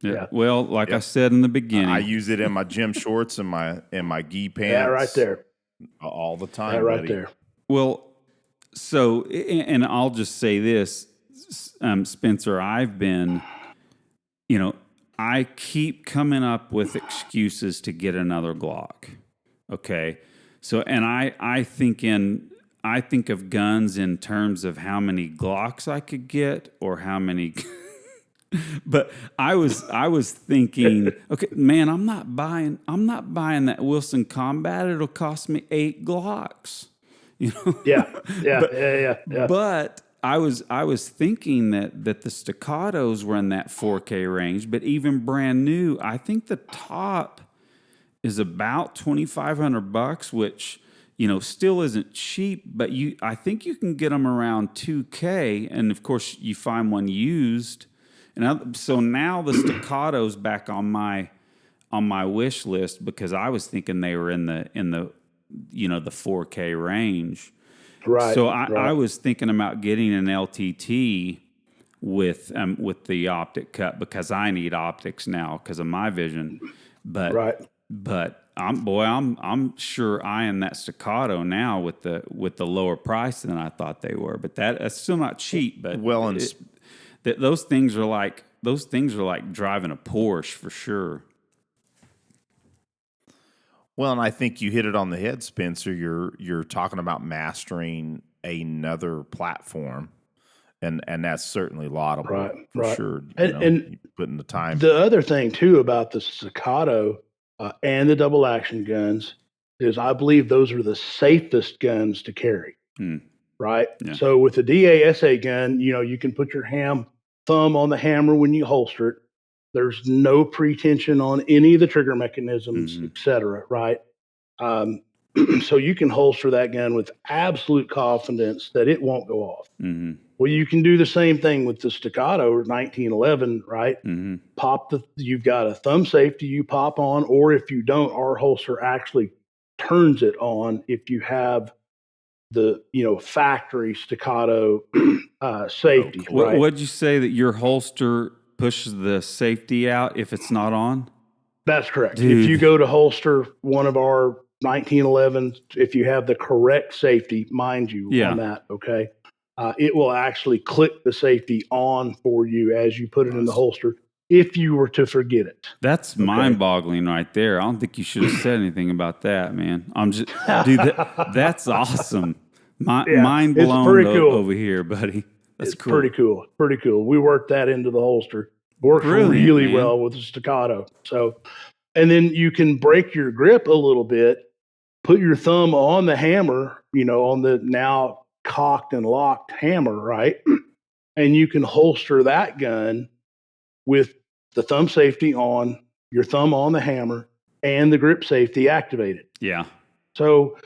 Yeah. Well, like I said in the beginning, I use it in my gym shorts and my gi pants. That right there. All the time. That right buddy. there. well, so, and I'll just say this, Spencer, I've been, I keep coming up with excuses to get another Glock. Okay. So, and I think of guns in terms of how many Glocks I could get or how many. But I was thinking, okay, man, I'm not buying that Wilson Combat. It'll cost me 8 Glocks. Yeah. But I was thinking that the staccatos were in that 4K range, but even brand new, I think the top is about $2,500, which still isn't cheap, but I think you can get them around 2K, and of course you find one used. And so now the staccato's back on my wish list because I was thinking they were in the the 4K range. Right. So I was thinking about getting an LTT with the optic cut because I need optics now because of my vision. But I'm sure eyeing that staccato now with the lower price than I thought they were. But that's still not cheap. But those things are like driving a Porsche for sure. Well, and I think you hit it on the head, Spencer. You're talking about mastering another platform, and that's certainly laudable for sure. And putting the time. The other thing too about the staccato and the double action guns is I believe those are the safest guns to carry. Right. Yeah. So with the DASA gun, you can put your thumb on the hammer when you holster it. There's no pretension on any of the trigger mechanisms, et cetera, right? So you can holster that gun with absolute confidence that it won't go off. Well, you can do the same thing with the staccato or 1911, right? You've got a thumb safety you pop on, or if you don't, our holster actually turns it on if you have the factory staccato safety. Right? What'd you say that your holster pushes the safety out if it's not on? That's correct. Dude. If you go to holster one of our 1911s, if you have the correct safety, mind you, on that, okay, it will actually click the safety on for you as you put it in the holster. If you were to forget it, that's mind-boggling right there. I don't think you should have said anything about that, man. I'm just, dude. That's awesome. Mind blown over here, buddy. That's cool. Pretty cool. Pretty cool. We worked that into the holster. Works really well with the staccato. So, and then you can break your grip a little bit. Put your thumb on the hammer. On the now cocked and locked hammer, right? And you can holster that gun with the thumb safety on, your thumb on the hammer, and the grip safety activated. Yeah. So,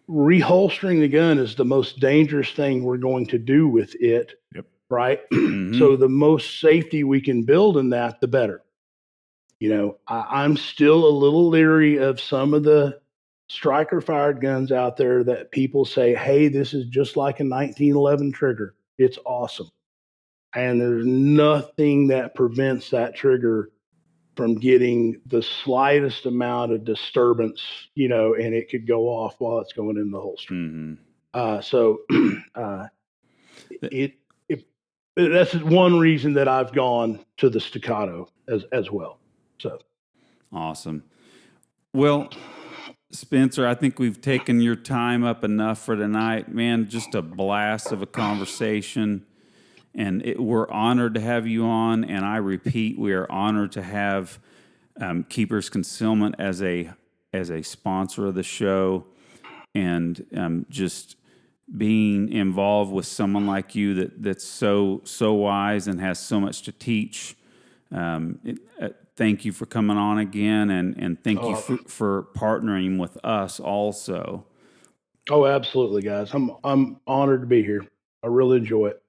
reholstering the gun is the most dangerous thing we're going to do with it. Yep. Right. So the most safety we can build in that, the better. I'm still a little leery of some of the striker fired guns out there that people say, hey, this is just like a 1911 trigger. It's awesome. And there's nothing that prevents that trigger from getting the slightest amount of disturbance, and it could go off while it's going in the holster. That's one reason that I've gone to the staccato as well. So awesome. Well, Spencer, I think we've taken your time up enough for tonight, man. Just a blast of a conversation. we're honored to have you on. And I repeat, we are honored to have Keepers Concealment as a sponsor of the show, and just being involved with someone like you that's so wise and has so much to teach. Thank you for coming on again, and thank you for partnering with us also. Oh, absolutely, guys. I'm honored to be here. I really enjoy it.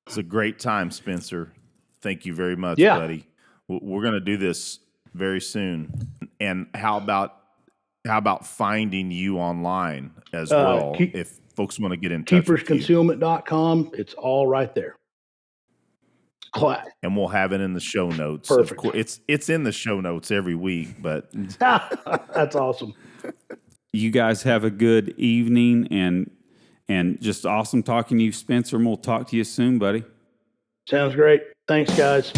It's a great time, Spencer. Thank you very much, Yeah. buddy. We're going to do this very soon. And how about finding you online as well? If folks want to get in touch with you. KeepersConcealment.com. It's all right there. And we'll have it in the show notes. Perfect. Of course, it's in the show notes every week, but that's awesome. You guys have a good evening, and just awesome talking to you, Spencer, and we'll talk to you soon, buddy. Sounds great. Thanks, guys.